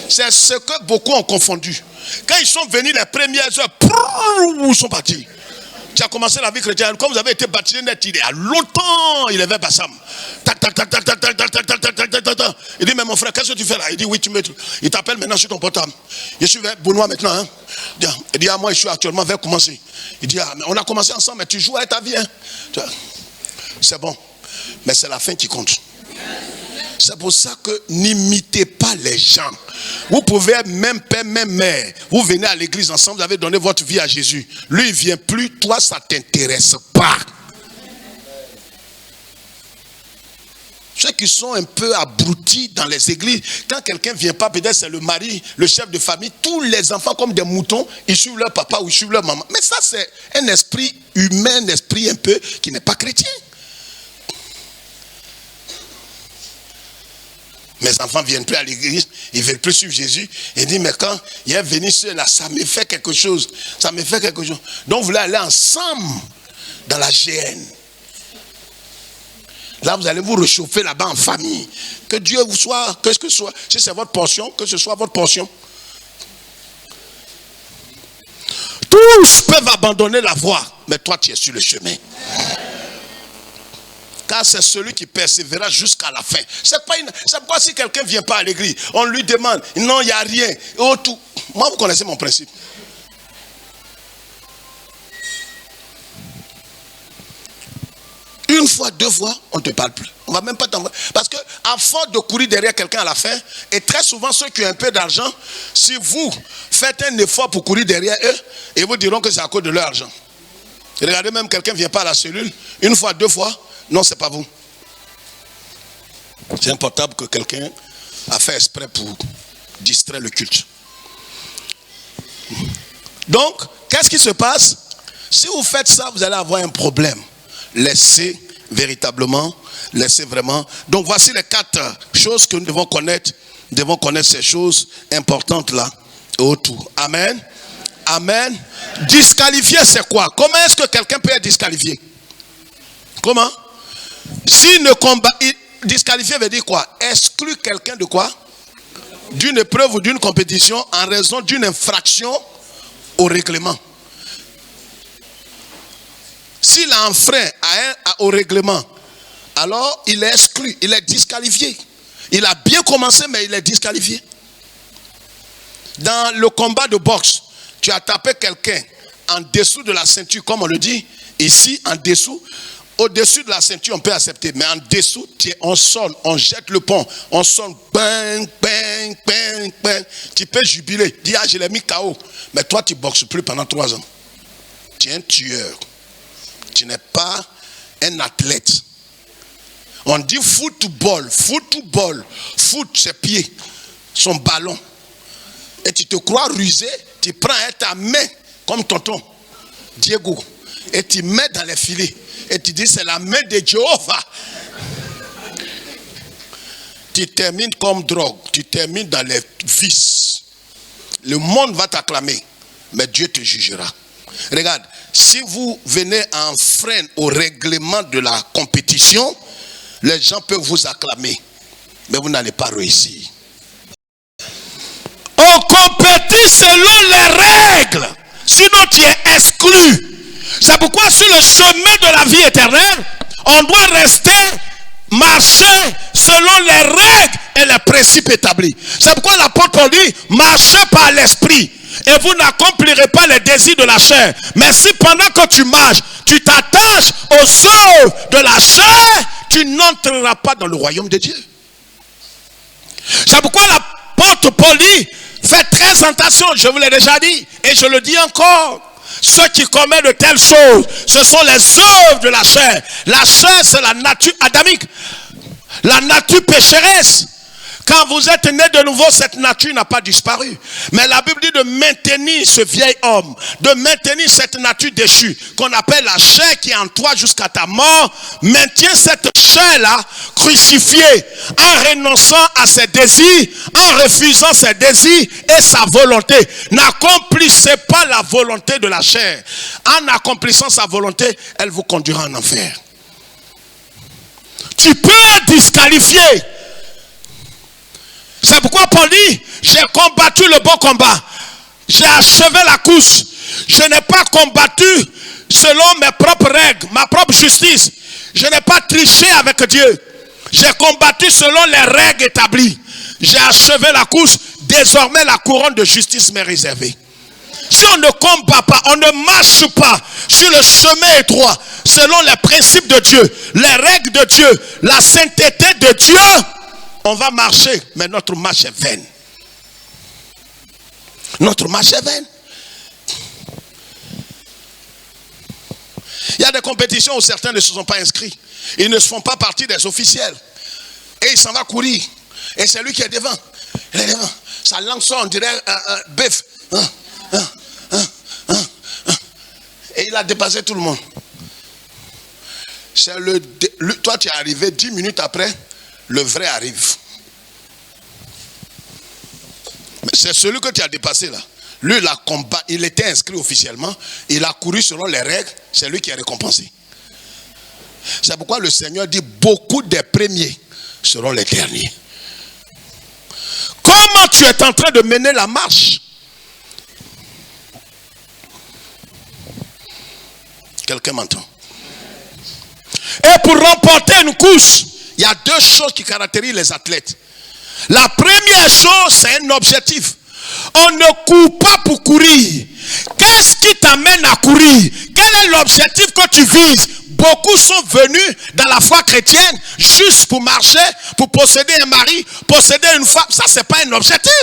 C'est ce que beaucoup ont confondu. Quand ils sont venus les premières heures, ils sont partis. Tu as commencé la vie chrétienne, comme vous avez été baptisé net, il y a longtemps, il avait Bassam. Tac, tac, tac, tac, tac, tac, tac, tac, tac, tac, tac, tac, tac. Il dit, mais mon frère, qu'est-ce que tu fais là? Il dit, oui, tu me. Il t'appelle maintenant sur ton portable. Je suis vers Benoît maintenant. Hein? Il dit, ah, moi, je suis actuellement vers commencer. Il dit, ah, mais on a commencé ensemble, mais tu joues avec ta vie. Hein? C'est bon. Mais c'est la fin qui compte. C'est pour ça que n'imitez pas les gens. Vous pouvez être même père, même mère. Vous venez à l'église ensemble, vous avez donné votre vie à Jésus. Lui, il ne vient plus, toi, ça ne t'intéresse pas. Ceux qui sont un peu abrutis dans les églises, quand quelqu'un ne vient pas, peut-être c'est le mari, le chef de famille, tous les enfants comme des moutons, ils suivent leur papa ou ils suivent leur maman. Mais ça, c'est un esprit humain, un esprit un peu qui n'est pas chrétien. Mes enfants ne viennent plus à l'église, ils ne veulent plus suivre Jésus. Il dit, mais quand il est venu ceux-là, ça me fait quelque chose. Ça me fait quelque chose. Donc vous voulez aller ensemble dans la GN. Là, vous allez vous réchauffer là-bas en famille. Que Dieu vous soit, que ce soit, si c'est votre portion, que ce soit votre portion. Tous peuvent abandonner la voie, mais toi, tu es sur le chemin. Car c'est celui qui persévérera jusqu'à la fin. C'est pas si quelqu'un ne vient pas à l'église, on lui demande, non, il n'y a rien. Oh, tout. Moi, vous connaissez mon principe. Une fois, deux fois, on ne te parle plus. On ne va même pas t'envoyer. Parce que, à force de courir derrière quelqu'un à la fin, et très souvent, ceux qui ont un peu d'argent, si vous faites un effort pour courir derrière eux, ils vous diront que c'est à cause de leur argent. Et regardez, même quelqu'un ne vient pas à la cellule, une fois, deux fois, non, ce n'est pas vous. C'est important que quelqu'un a fait exprès pour distraire le culte. Donc, qu'est-ce qui se passe? Si vous faites ça, vous allez avoir un problème. Laissez véritablement, laissez vraiment. Donc, voici les 4 choses que nous devons connaître. Nous devons connaître ces choses importantes là autour. Amen. Amen. Disqualifier, c'est quoi? Comment est-ce que quelqu'un peut être disqualifié? Comment? S'il ne combat, disqualifier veut dire quoi? Exclure quelqu'un de quoi? D'une épreuve ou d'une compétition en raison d'une infraction au règlement. S'il a enfreint au règlement, alors il est exclu, il est disqualifié. Il a bien commencé, mais il est disqualifié. Dans le combat de boxe, tu as tapé quelqu'un en dessous de la ceinture, comme on le dit, ici en dessous. Au-dessus de la ceinture, on peut accepter. Mais en dessous, on sonne, on jette le pont. On sonne, bang, bang, bang, bang. Tu peux jubiler. Dis, ah, je l'ai mis KO. Mais toi, tu ne boxes plus pendant 3 ans. Tu es un tueur. Tu n'es pas un athlète. On dit football. Football. Foot, c'est pied. Son ballon. Et tu te crois rusé. Tu prends ta main, comme tonton Diego. Et tu mets dans les filets. Et tu dis, c'est la main de Jéhovah. Tu termines comme drogue. Tu termines dans les vices. Le monde va t'acclamer. Mais Dieu te jugera. Regarde, si vous venez en freine au règlement de la compétition, les gens peuvent vous acclamer. Mais vous n'allez pas réussir. On compétit selon les règles. Sinon, tu es exclu. C'est pourquoi sur le chemin de la vie éternelle, on doit rester, marcher selon les règles et les principes établis. C'est pourquoi l'apôtre Paul dit, marchez par l'esprit et vous n'accomplirez pas les désirs de la chair. Mais si pendant que tu marches, tu t'attaches aux œuvres de la chair, tu n'entreras pas dans le royaume de Dieu. C'est pourquoi l'apôtre Paul dit, faites très attention, je vous l'ai déjà dit, et je le dis encore. Ceux qui commettent de telles choses, ce sont les œuvres de la chair. La chair, c'est la nature adamique. La nature pécheresse. Quand vous êtes né de nouveau, cette nature n'a pas disparu. Mais la Bible dit de maintenir ce vieil homme, de maintenir cette nature déchue, qu'on appelle la chair qui est en toi jusqu'à ta mort. Maintiens cette chair-là crucifié en renonçant à ses désirs, en refusant ses désirs et sa volonté. N'accomplissez pas la volonté de la chair. En accomplissant sa volonté, elle vous conduira en enfer. Tu peux être disqualifié. C'est pourquoi Paul dit, j'ai combattu le bon combat. J'ai achevé la course. Je n'ai pas combattu selon mes propres règles, ma propre justice. Je n'ai pas triché avec Dieu. J'ai combattu selon les règles établies. J'ai achevé la course. Désormais, la couronne de justice m'est réservée. Si on ne combat pas, on ne marche pas sur le chemin étroit, selon les principes de Dieu, les règles de Dieu, la sainteté de Dieu, on va marcher, mais notre marche est vaine. Notre marche est vaine. Il y a des compétitions où certains ne se sont pas inscrits. Ils ne font pas partie des officiels. Et il s'en va courir. Et c'est lui qui est devant. Il est devant. Sa langue sort, on dirait un bœuf. Et il a dépassé tout le monde. Toi, tu es arrivé 10 minutes après, le vrai arrive. Mais c'est celui que tu as dépassé là. Lui, il a combattu, il était inscrit officiellement, il a couru selon les règles, c'est lui qui est récompensé. C'est pourquoi le Seigneur dit beaucoup des premiers seront les derniers. Comment tu es en train de mener la marche? Quelqu'un m'entend? Et pour remporter une course, il y a deux choses qui caractérisent les athlètes. La première chose, c'est un objectif. On ne court pas pour courir. Qu'est-ce qui t'amène à courir? Quel est l'objectif que tu vises? Beaucoup sont venus dans la foi chrétienne juste pour marcher, pour posséder un mari, posséder une femme. Ça, c'est pas un objectif.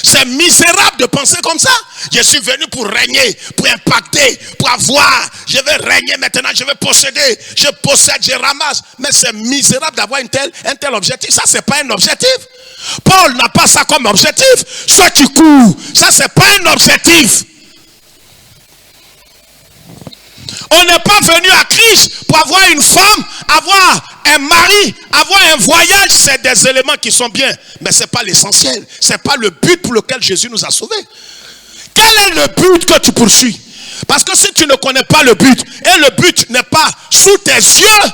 C'est misérable de penser comme ça. Je suis venu pour régner, pour impacter, pour avoir. Je vais régner maintenant, je vais posséder. Je possède, je ramasse. Mais c'est misérable d'avoir un tel objectif. Ça, c'est pas un objectif. Paul n'a pas ça comme objectif. Ceux qui courent, ça, c'est pas un objectif. On n'est pas venu à Christ pour avoir une femme, avoir un mari, avoir un voyage. C'est des éléments qui sont bien, mais ce n'est pas l'essentiel. Ce n'est pas le but pour lequel Jésus nous a sauvés. Quel est le but que tu poursuis? Parce que si tu ne connais pas le but, et le but n'est pas sous tes yeux,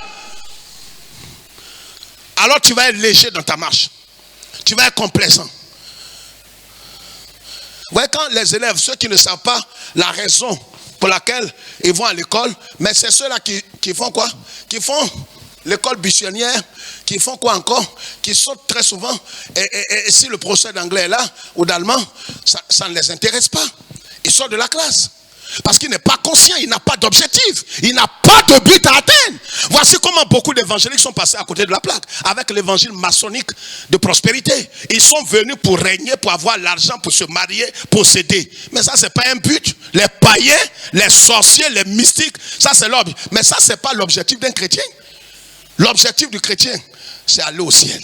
alors tu vas être léger dans ta marche. Tu vas être complaisant. Vous voyez, quand les élèves, ceux qui ne savent pas la raison pour laquelle ils vont à l'école, mais c'est ceux-là qui font quoi? Qui font l'école buissonnière, qui font quoi encore? Qui sautent très souvent. Et si le professeur d'anglais est là, ou d'allemand, ça ne les intéresse pas. Ils sortent de la classe. Parce qu'il n'est pas conscient, il n'a pas d'objectif. Il n'a pas de but à atteindre. Voici comment beaucoup d'évangéliques sont passés à côté de la plaque. Avec l'évangile maçonnique de prospérité. Ils sont venus pour régner, pour avoir l'argent, pour se marier, posséder. Mais ça, c'est pas un but. Les païens, les sorciers, les mystiques, ça c'est l'objectif. Mais ça, c'est pas l'objectif d'un chrétien. L'objectif du chrétien, c'est aller au ciel.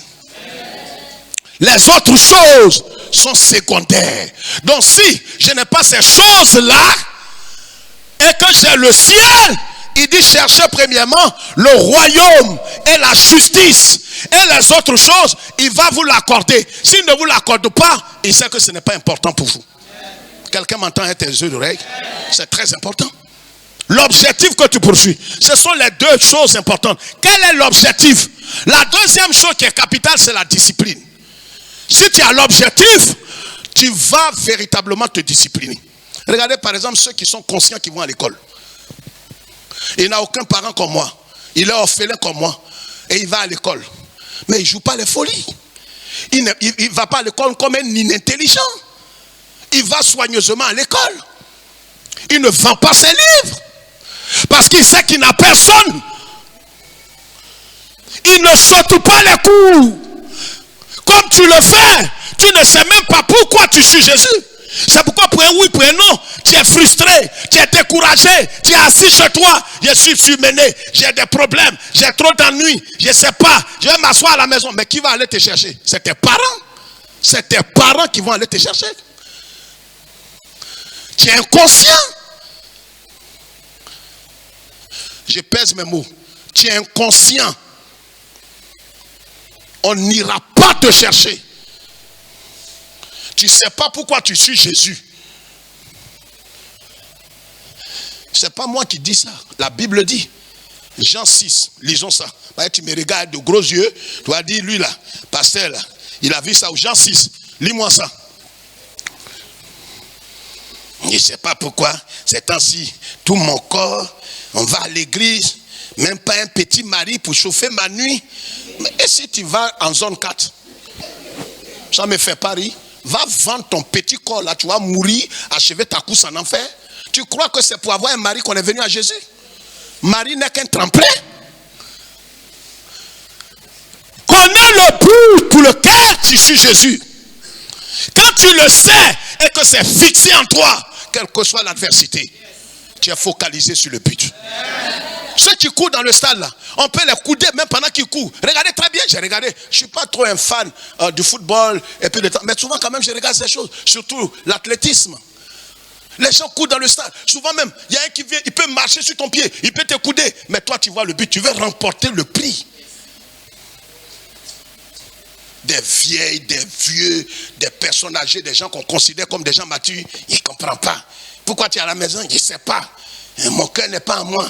Les autres choses sont secondaires. Donc si je n'ai pas ces choses-là, et que j'ai le ciel, il dit cherchez premièrement le royaume et la justice. Et les autres choses, il va vous l'accorder. S'il ne vous l'accorde pas, il sait que ce n'est pas important pour vous. Quelqu'un m'entend avec tes yeux d'oreille? C'est très important. L'objectif que tu poursuis, ce sont les deux choses importantes. Quel est l'objectif? La deuxième chose qui est capitale, c'est la discipline. Si tu as l'objectif, tu vas véritablement te discipliner. Regardez par exemple ceux qui sont conscients qui vont à l'école. Il n'a aucun parent comme moi. Il est orphelin comme moi. Et il va à l'école. Mais il ne joue pas les folies. Il ne va pas à l'école comme un inintelligent. Il va soigneusement à l'école. Il ne vend pas ses livres. Parce qu'il sait qu'il n'a personne. Il ne saute pas les coups. Comme tu le fais, tu ne sais même pas pourquoi tu suis Jésus. C'est pourquoi pour un oui, pour un non, tu es frustré, tu es découragé, tu es assis chez toi. Je suis surmené, j'ai des problèmes, j'ai trop d'ennuis, je ne sais pas, je vais m'asseoir à la maison. Mais qui va aller te chercher? C'est tes parents. C'est tes parents qui vont aller te chercher. Tu es inconscient. Je pèse mes mots. Tu es inconscient. on n'ira pas te chercher. Tu ne sais pas pourquoi tu suis Jésus. Ce n'est pas moi qui dis ça. La Bible dit. Jean 6, lisons ça. Tu me regardes de gros yeux. Tu vas dire, lui là, pasteur là, il a vu ça au Jean 6. Lis-moi ça. Je ne sais pas pourquoi, ces temps-ci, tout mon corps, on va à l'église, même pas un petit mari pour chauffer ma nuit. Mais et si tu vas en zone 4, ça me fait pas rire. Va vendre ton petit corps là, tu vas mourir, achever ta course en enfer. Tu crois que c'est pour avoir un mari qu'on est venu à Jésus? Marie n'est qu'un tremplin. Connais le but pour lequel tu suis Jésus. Quand tu le sais et que c'est fixé en toi, quelle que soit l'adversité, tu es focalisé sur le but. Ceux qui courent dans le stade là, on peut les couder même pendant qu'ils courent. Regardez très bien, j'ai regardé. Je ne suis pas trop un fan du football et puis mais souvent quand même je regarde ces choses, surtout l'athlétisme. Les gens courent dans le stade. Souvent même, il y a un qui vient, il peut marcher sur ton pied, il peut te couder. Mais toi, tu vois le but, tu veux remporter le prix. Des vieilles, des vieux, des personnes âgées, des gens qu'on considère comme des gens matures, ils ne comprennent pas. Pourquoi tu es à la maison? Je ne sais pas. Mon cœur n'est pas à moi.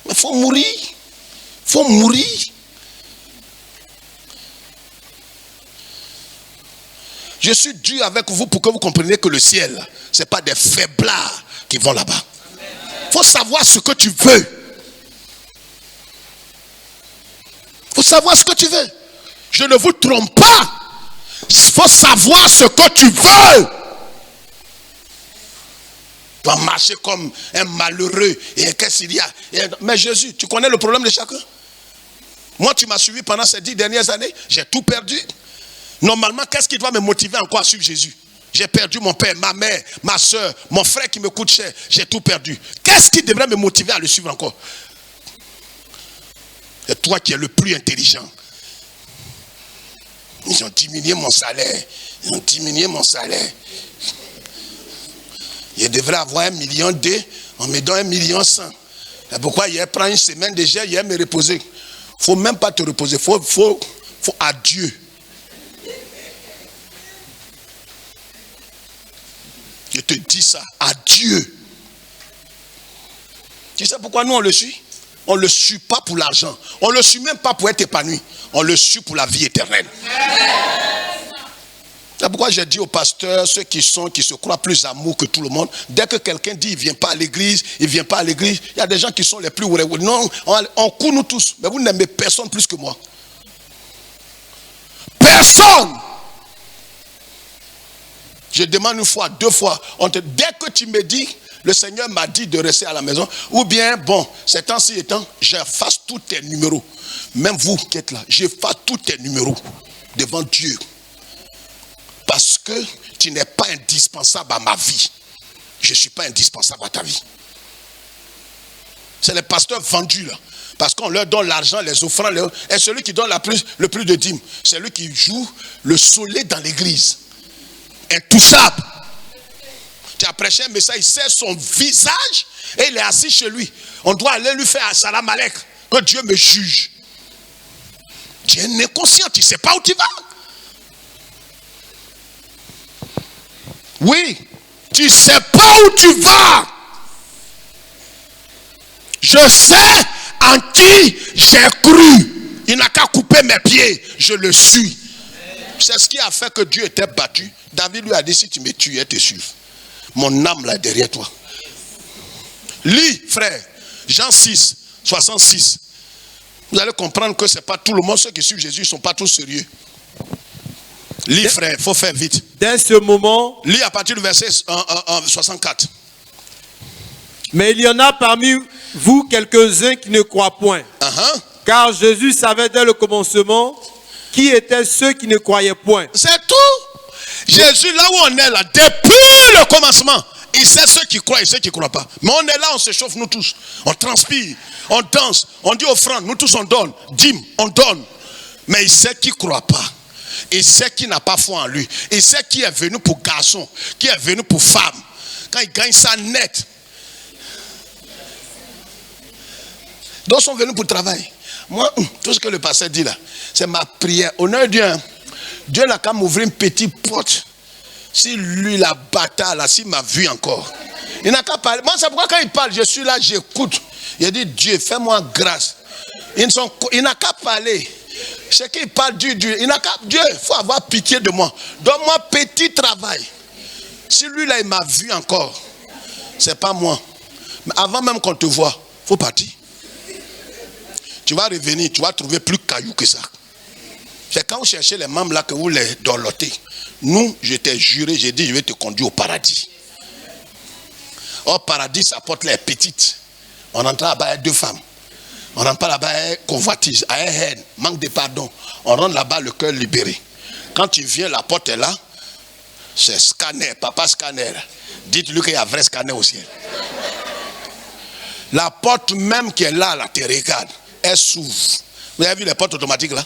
Il faut mourir. Il faut mourir. Je suis dur avec vous pour que vous compreniez que le ciel, ce n'est pas des faiblards qui vont là-bas. Il faut savoir ce que tu veux. Il faut savoir ce que tu veux. Je ne vous trompe pas. Il faut savoir ce que tu veux. Tu vas marcher comme un malheureux. Et qu'est-ce qu'il y a? Mais Jésus, tu connais le problème de chacun? Moi, tu m'as suivi pendant ces 10 dernières années. J'ai tout perdu. Normalement, qu'est-ce qui doit me motiver encore à suivre Jésus? J'ai perdu mon père, ma mère, ma soeur, mon frère qui me coûte cher. J'ai tout perdu. Qu'est-ce qui devrait me motiver à le suivre encore? C'est toi qui es le plus intelligent. Ils ont diminué mon salaire. Ils ont diminué mon salaire. Je devrais avoir 1,2 million. On me donne 1,1 million. C'est pourquoi hier prend une semaine déjà, hier me reposer. Il ne faut même pas te reposer. Il faut à Dieu. Je te dis ça, à Dieu. Tu sais pourquoi nous on le suit? On ne le suit pas pour l'argent. On ne le suit même pas pour être épanoui. On le suit pour la vie éternelle. C'est pourquoi j'ai dit aux pasteurs, ceux qui se croient plus amour que tout le monde, dès que quelqu'un dit il ne vient pas à l'église, il ne vient pas à l'église, il y a des gens qui sont les plus... Non, on court nous tous, mais vous n'aimez personne plus que moi. Personne! Je demande une fois, 2 fois. Dès que tu me dis, le Seigneur m'a dit de rester à la maison, ou bien, bon, ces temps-ci étant, j'efface tous tes numéros. Même vous qui êtes là, j'efface tous tes numéros devant Dieu. Parce que tu n'es pas indispensable à ma vie. Je ne suis pas indispensable à ta vie. C'est les pasteurs vendus là. Parce qu'on leur donne l'argent, les offrandes. Et celui qui donne le plus de dîmes, c'est celui qui joue le soleil dans l'église. Intouchable. Tu as prêché un message, il sert son visage et il est assis chez lui. On doit aller lui faire un salam alek, que Dieu me juge. Tu es inconscient, tu ne sais pas où tu vas. Oui, tu ne sais pas où tu vas. Je sais en qui j'ai cru. Il n'a qu'à couper mes pieds, je le suis. C'est ce qui a fait que Dieu était battu. David lui a dit, si tu me tues, je te suive. Mon âme là derrière toi. Lis, frère, Jean 6, 66. Vous allez comprendre que ce n'est pas tout le monde, ceux qui suivent Jésus, ils ne sont pas tous sérieux. Lis, frère, il faut faire vite. Dès ce moment... Lis à partir du verset 64. Mais il y en a parmi vous quelques-uns qui ne croient point. Car Jésus savait dès le commencement qui étaient ceux qui ne croyaient point. C'est tout. Jésus, là où on est là, depuis le commencement, il sait ceux qui croient et ceux qui ne croient pas. Mais on est là, on se chauffe nous tous. On transpire, on danse, on dit offrande, nous tous on donne. Dîme, on donne. Mais il sait qui ne croit pas. Il sait qui n'a pas foi en lui. Il sait qui est venu pour garçon, qui est venu pour femme. Quand il gagne ça net. D'autres sont venus pour travailler. Moi, tout ce que le pasteur dit là, c'est ma prière. Honneur Dieu. Dieu n'a qu'à m'ouvrir une petite porte. Si lui, la bâtard là, s'il m'a vu encore. Il n'a qu'à parler. Moi, c'est pourquoi quand il parle, je suis là, j'écoute. Il dit, Dieu, fais-moi grâce. Il n'a qu'à parler. C'est qu'il parle Dieu. Il n'a qu'à, Dieu, il faut avoir pitié de moi. Donne-moi petit travail. Si lui là, il m'a vu encore, c'est pas moi. Mais avant même qu'on te voit, il faut partir. Tu vas revenir, tu vas trouver plus caillou que ça. C'est quand vous cherchez les membres là que vous les dorlotez. Nous, je t'ai juré, j'ai dit, je vais te conduire au paradis. Au paradis, sa porte là est petite. On rentre là-bas avec 2 femmes. On rentre pas là-bas avec convoitise, avec haine, manque de pardon. On rentre là-bas le cœur libéré. Quand tu viens, la porte est là. C'est scanner, papa scanner. Dites-lui qu'il y a un vrai scanner au ciel. La porte même qui est là, tu regardes, elle s'ouvre. Vous avez vu les portes automatiques là?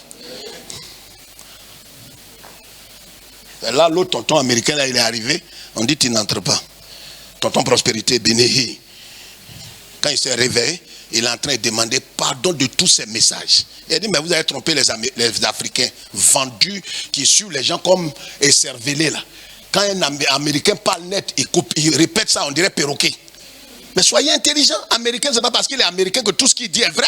Et là, l'autre tonton américain, là, il est arrivé. On dit qu'il n'entre pas. Tonton Prospérité, Bénéhi. Quand il s'est réveillé, il est en train de demander pardon de tous ces messages. Il a dit, mais vous avez trompé les Africains vendus qui suivent les gens comme écervelés là. Quand un Américain parle net, il répète ça, on dirait perroquet. Mais soyez intelligent. Américain, c'est pas parce qu'il est américain que tout ce qu'il dit est vrai.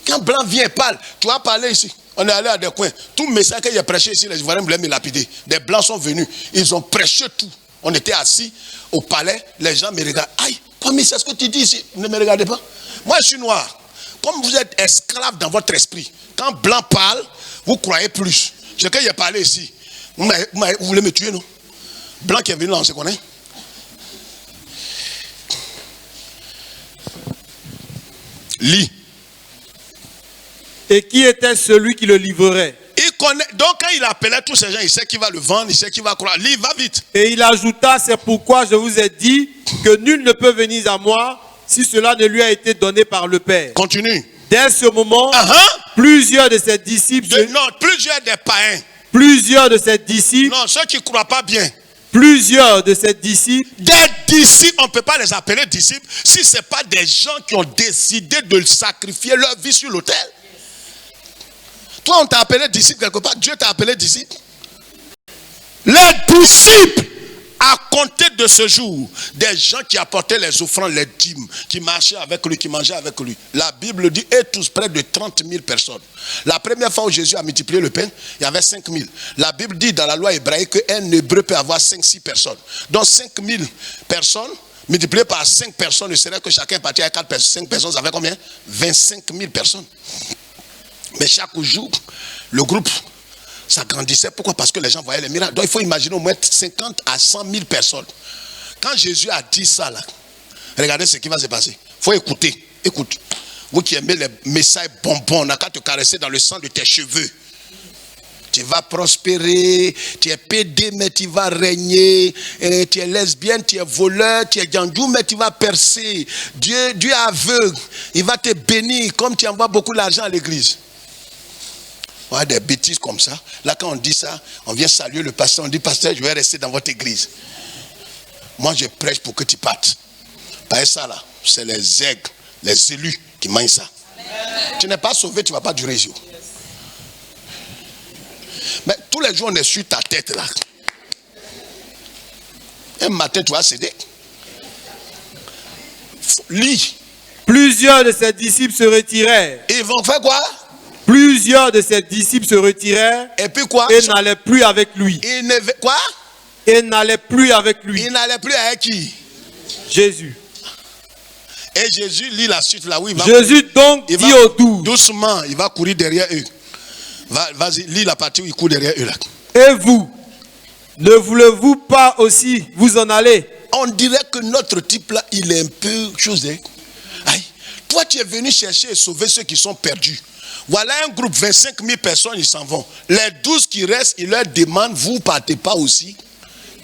Quand blanc vient et parle, tu vas parler ici. On est allé à des coins. Tout message qu'il a prêché ici, les Ivoiriens voulaient me lapider. Des blancs sont venus. Ils ont prêché tout. On était assis au palais. Les gens me regardent. Aïe, mais c'est ce que tu dis ici. Ne me regardez pas. Moi, je suis noir. Comme vous êtes esclave dans votre esprit, quand blanc parle, vous croyez plus. Ce qu'il a parlé ici. Vous voulez me tuer, non? Blanc qui est venu là, on se connaît. Lis. Et qui était celui qui le livrerait? Il connaît. Donc quand il appelait tous ces gens, il sait qui va le vendre, il sait qui va croire. Lis, va vite. Et il ajouta, c'est pourquoi je vous ai dit que nul ne peut venir à moi si cela ne lui a été donné par le Père. Continue. Dès ce moment, plusieurs de ses disciples... Non, plusieurs des païens. Plusieurs de ses disciples... Non, ceux qui ne croient pas bien. Plusieurs de ses disciples... Des disciples, on ne peut pas les appeler disciples si ce n'est pas des gens qui ont décidé de sacrifier leur vie sur l'autel. Toi, on t'a appelé disciple quelque part. Dieu t'a appelé disciple. Les disciples, à compter de ce jour, des gens qui apportaient les offrandes, les dîmes, qui marchaient avec lui, qui mangeaient avec lui. La Bible dit, et tous près de 30 000 personnes. La première fois où Jésus a multiplié le pain, il y avait 5 000. La Bible dit dans la loi hébraïque qu'un hébreu peut avoir 5-6 personnes. Donc 5 000 personnes, multiplié par 5 personnes, il serait que chacun partait à 4 personnes. 5 personnes, ça fait combien? 25 000 personnes. Mais chaque jour, le groupe s'agrandissait. Pourquoi? Parce que les gens voyaient les miracles. Donc il faut imaginer au moins 50 à 100 000 personnes. Quand Jésus a dit ça là, regardez ce qui va se passer. Il faut écouter. Écoute. Vous qui aimez les messages bonbons, on n'a qu'à te caresser dans le sang de tes cheveux. Tu vas prospérer, tu es pédé, mais tu vas régner. Et tu es lesbienne, tu es voleur, tu es gandou, mais tu vas percer. Dieu est aveugle. Il va te bénir comme tu envoies beaucoup d'argent à l'église. On a des bêtises comme ça. Là, quand on dit ça, on vient saluer le pasteur. On dit, pasteur, je vais rester dans votre église. Moi, je prêche pour que tu partes. Pas ça là. C'est les aigles, les élus qui mangent ça. Amen. Tu n'es pas sauvé, tu ne vas pas durer ici. Mais tous les jours, on est sur ta tête là. Un matin, tu vas céder. Lis. Plusieurs de ses disciples se retirèrent. Ils vont faire quoi? Plusieurs de ses disciples se retirèrent. Et puis quoi? Et n'allaient plus avec lui. Quoi? Et n'allaient plus avec lui. Ils n'allaient plus avec qui? Jésus. Et Jésus lit la suite là où il va. Jésus donc dit aux 12. Doucement, il va courir derrière eux. Vas-y, lis la partie où il court derrière eux là. Et vous, ne voulez-vous pas aussi vous en aller? On dirait que notre type là, il est un peu chose. Aïe. Toi, tu es venu chercher et sauver ceux qui sont perdus. Voilà un groupe, 25 000 personnes, ils s'en vont. Les 12 qui restent, ils leur demandent, vous ne partez pas aussi?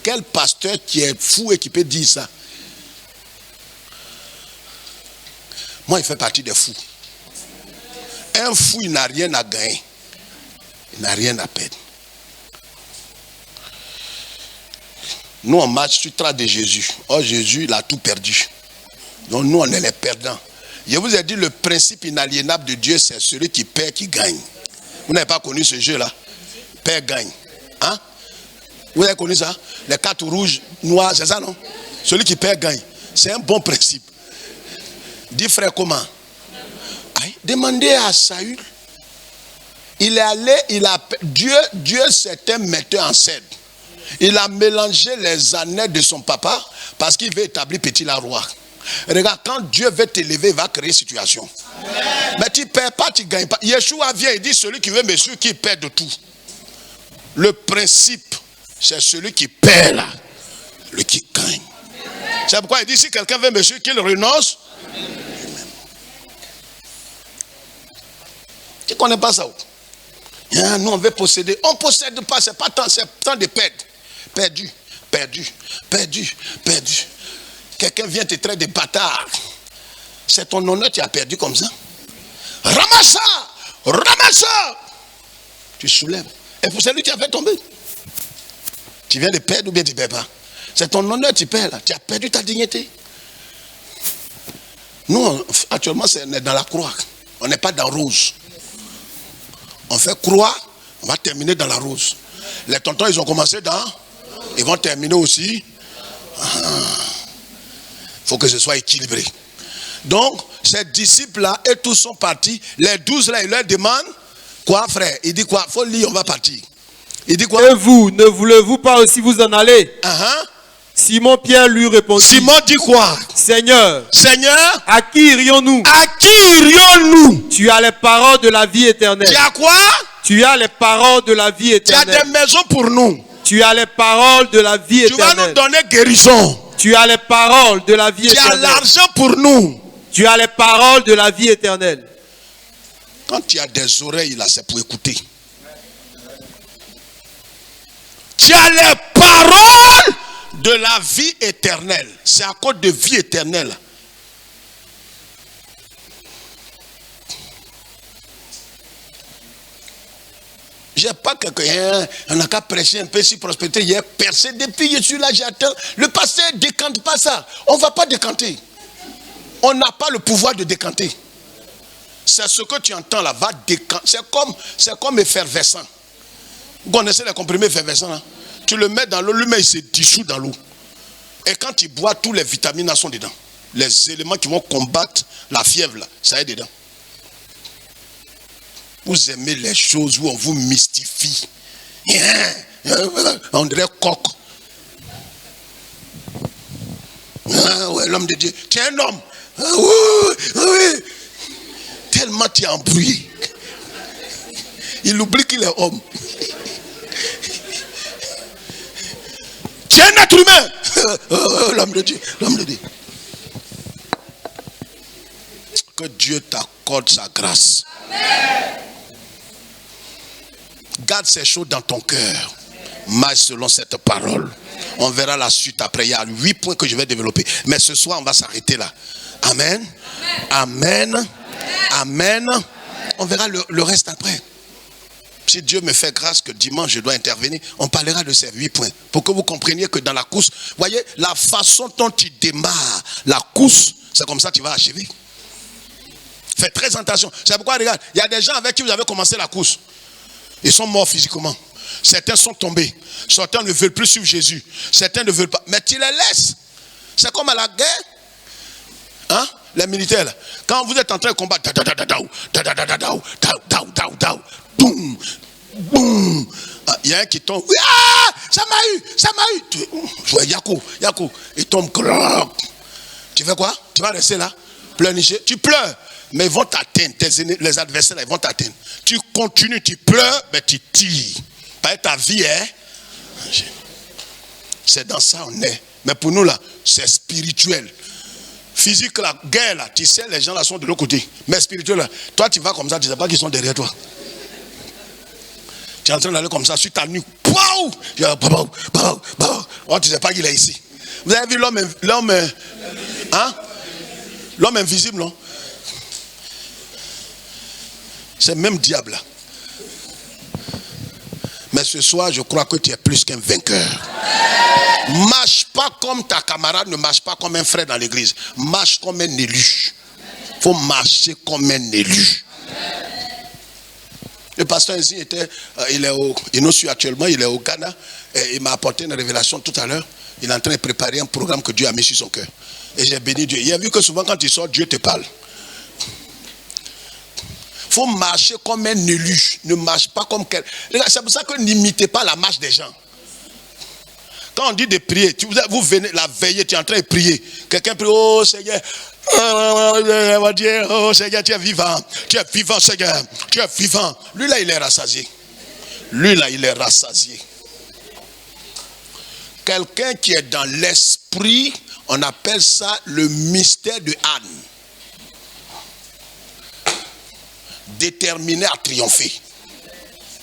Quel pasteur qui est fou et qui peut dire ça? Moi, il fait partie des fous. Un fou, il n'a rien à gagner. Il n'a rien à perdre. Nous, on marche sur le trace de Jésus. Oh, Jésus, il a tout perdu. Donc, nous, on est les perdants. Je vous ai dit, le principe inaliénable de Dieu, c'est celui qui perd, qui gagne. Vous n'avez pas connu ce jeu-là? Perd, gagne. Hein? Vous avez connu ça? Les cartes rouges, noires, c'est ça, non? Celui qui perd, gagne. C'est un bon principe. Dis frère, comment? Demandez à Saül. Il est allé, Dieu c'est un metteur en scène. Il a mélangé les années de son papa parce qu'il veut établir petit la roi. Regarde, quand Dieu veut t'élever, il va créer une situation. Amen. Mais tu ne perds pas, tu ne gagnes pas. Yeshua vient et dit, celui qui veut me suivre, qui perd de tout. Le principe, c'est celui qui perd là, le qui gagne. C'est pourquoi il dit, si quelqu'un veut me suivre, qu'il renonce. Tu ne connais pas ça? Nous, on veut posséder. On ne possède pas, c'est pas tant, c'est temps de perdre. Perdu, perdu, perdu, perdu. Quelqu'un vient te traiter de bâtard. C'est ton honneur, tu as perdu comme ça. Ramasse ça, ramasse ça. Tu soulèves. Et pour celui qui a fait tomber. Tu viens de perdre ou bien tu ne perds pas? C'est ton honneur, tu perds là. Tu as perdu ta dignité. Nous, actuellement, on est dans la croix. On n'est pas dans rose. On fait croix, on va terminer dans la rose. Les tontons, ils ont commencé dans, ils vont terminer aussi. Il faut que ce soit équilibré. Donc, ces disciples-là, et tous sont partis. Les 12 là, ils leur demandent, quoi frère? Il dit quoi? Il faut lire, on va partir. Il dit quoi? Et vous, ne voulez-vous pas aussi vous en aller? Simon-Pierre lui répondit. Simon dit quoi? Seigneur. Seigneur. À qui irions-nous? À qui irions-nous? Tu as les paroles de la vie éternelle. Tu as quoi? Tu as les paroles de la vie éternelle. Tu as des maisons pour nous. Tu as les paroles de la vie éternelle. Tu vas nous donner guérison. Tu as les paroles de la vie éternelle. Tu as l'argent pour nous. Tu as les paroles de la vie éternelle. Quand tu as des oreilles là, c'est pour écouter. Tu as les paroles de la vie éternelle. C'est à cause de vie éternelle. J'ai pas quelqu'un, on n'a qu'à prêcher un peu sur prospérité. Il est percé depuis je suis là, j'attends. Le pasteur ne décante pas ça. On ne va pas décanter. On n'a pas le pouvoir de décanter. C'est ce que tu entends là, va décanter. C'est comme effervescent. Vous connaissez les comprimés effervescents là? Tu le mets dans l'eau, lui, mais il se dissout dans l'eau. Et quand tu bois, tous les vitamines là sont dedans. Les éléments qui vont combattre la fièvre là, ça est dedans. Vous aimez les choses où on vous mystifie. On dirait coq. Ouais, l'homme de Dieu. Tu es un homme. Oui. Tellement tu es embrouillé. Il oublie qu'il est homme. Tu es un être humain. L'homme de Dieu. L'homme de Dieu. Que Dieu t'accorde sa grâce. Amen. Garde ces choses dans ton cœur. Marche selon cette parole. On verra la suite après. Il y a 8 points que je vais développer. Mais ce soir, on va s'arrêter là. Amen. Amen. Amen. Amen. On verra le reste après. Si Dieu me fait grâce que dimanche je dois intervenir, on parlera de ces 8 points. Pour que vous compreniez que dans la course, voyez, la façon dont tu démarres la course, c'est comme ça que tu vas achever. Fais très attention. C'est pourquoi, regarde, il y a des gens avec qui vous avez commencé la course. Ils sont morts physiquement. Certains sont tombés. Certains ne veulent plus suivre Jésus. Certains ne veulent pas. Mais tu les laisses. C'est comme à la guerre. Hein? Les militaires, là. Quand vous êtes en train de combattre, il y a un qui tombe. Ah, ça m'a eu. Je vois Yako. Il tombe. Tu fais quoi? Tu vas rester là, pleurnicher. Tu pleures. Mais ils vont t'atteindre, les adversaires, ils vont t'atteindre. Tu continues, tu pleures, mais tu tires. Parce que ta vie est... C'est dans ça on est. Mais pour nous là, c'est spirituel. Physique, la guerre là, tu sais, les gens là sont de l'autre côté. Mais spirituel là, toi tu vas comme ça, tu ne sais pas qu'ils sont derrière toi. Tu es en train d'aller comme ça, sur ta nuque. Oh, tu ne sais pas qu'il est ici. Vous avez vu l'homme invisible, non? C'est même diable là. Mais ce soir, je crois que tu es plus qu'un vainqueur. Marche pas comme ta camarade, ne marche pas comme un frère dans l'église. Marche comme un élu. Il faut marcher comme un élu. Le pasteur ici il nous suit actuellement, il est au Ghana. Et il m'a apporté une révélation tout à l'heure. Il est en train de préparer un programme que Dieu a mis sur son cœur. Et j'ai béni Dieu. Il a vu que souvent quand tu sors, Dieu te parle. Il faut marcher comme un élu. Ne marche pas comme quelqu'un. C'est pour ça que n'imitez pas la marche des gens. Quand on dit de prier, vous venez la veille, tu es en train de prier. Quelqu'un prie, oh Seigneur, oh Seigneur, tu es vivant, Seigneur, tu es vivant. Lui là, il est rassasié. Quelqu'un qui est dans l'esprit, on appelle ça le mystère de Anne. Déterminé à triompher.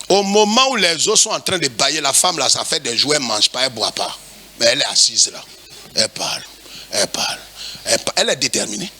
Au moment où les autres sont en train de bailler, la femme là, ça fait des jouets, elle ne mange pas, elle ne boit pas. Mais elle est assise là. Elle parle. Elle est déterminée.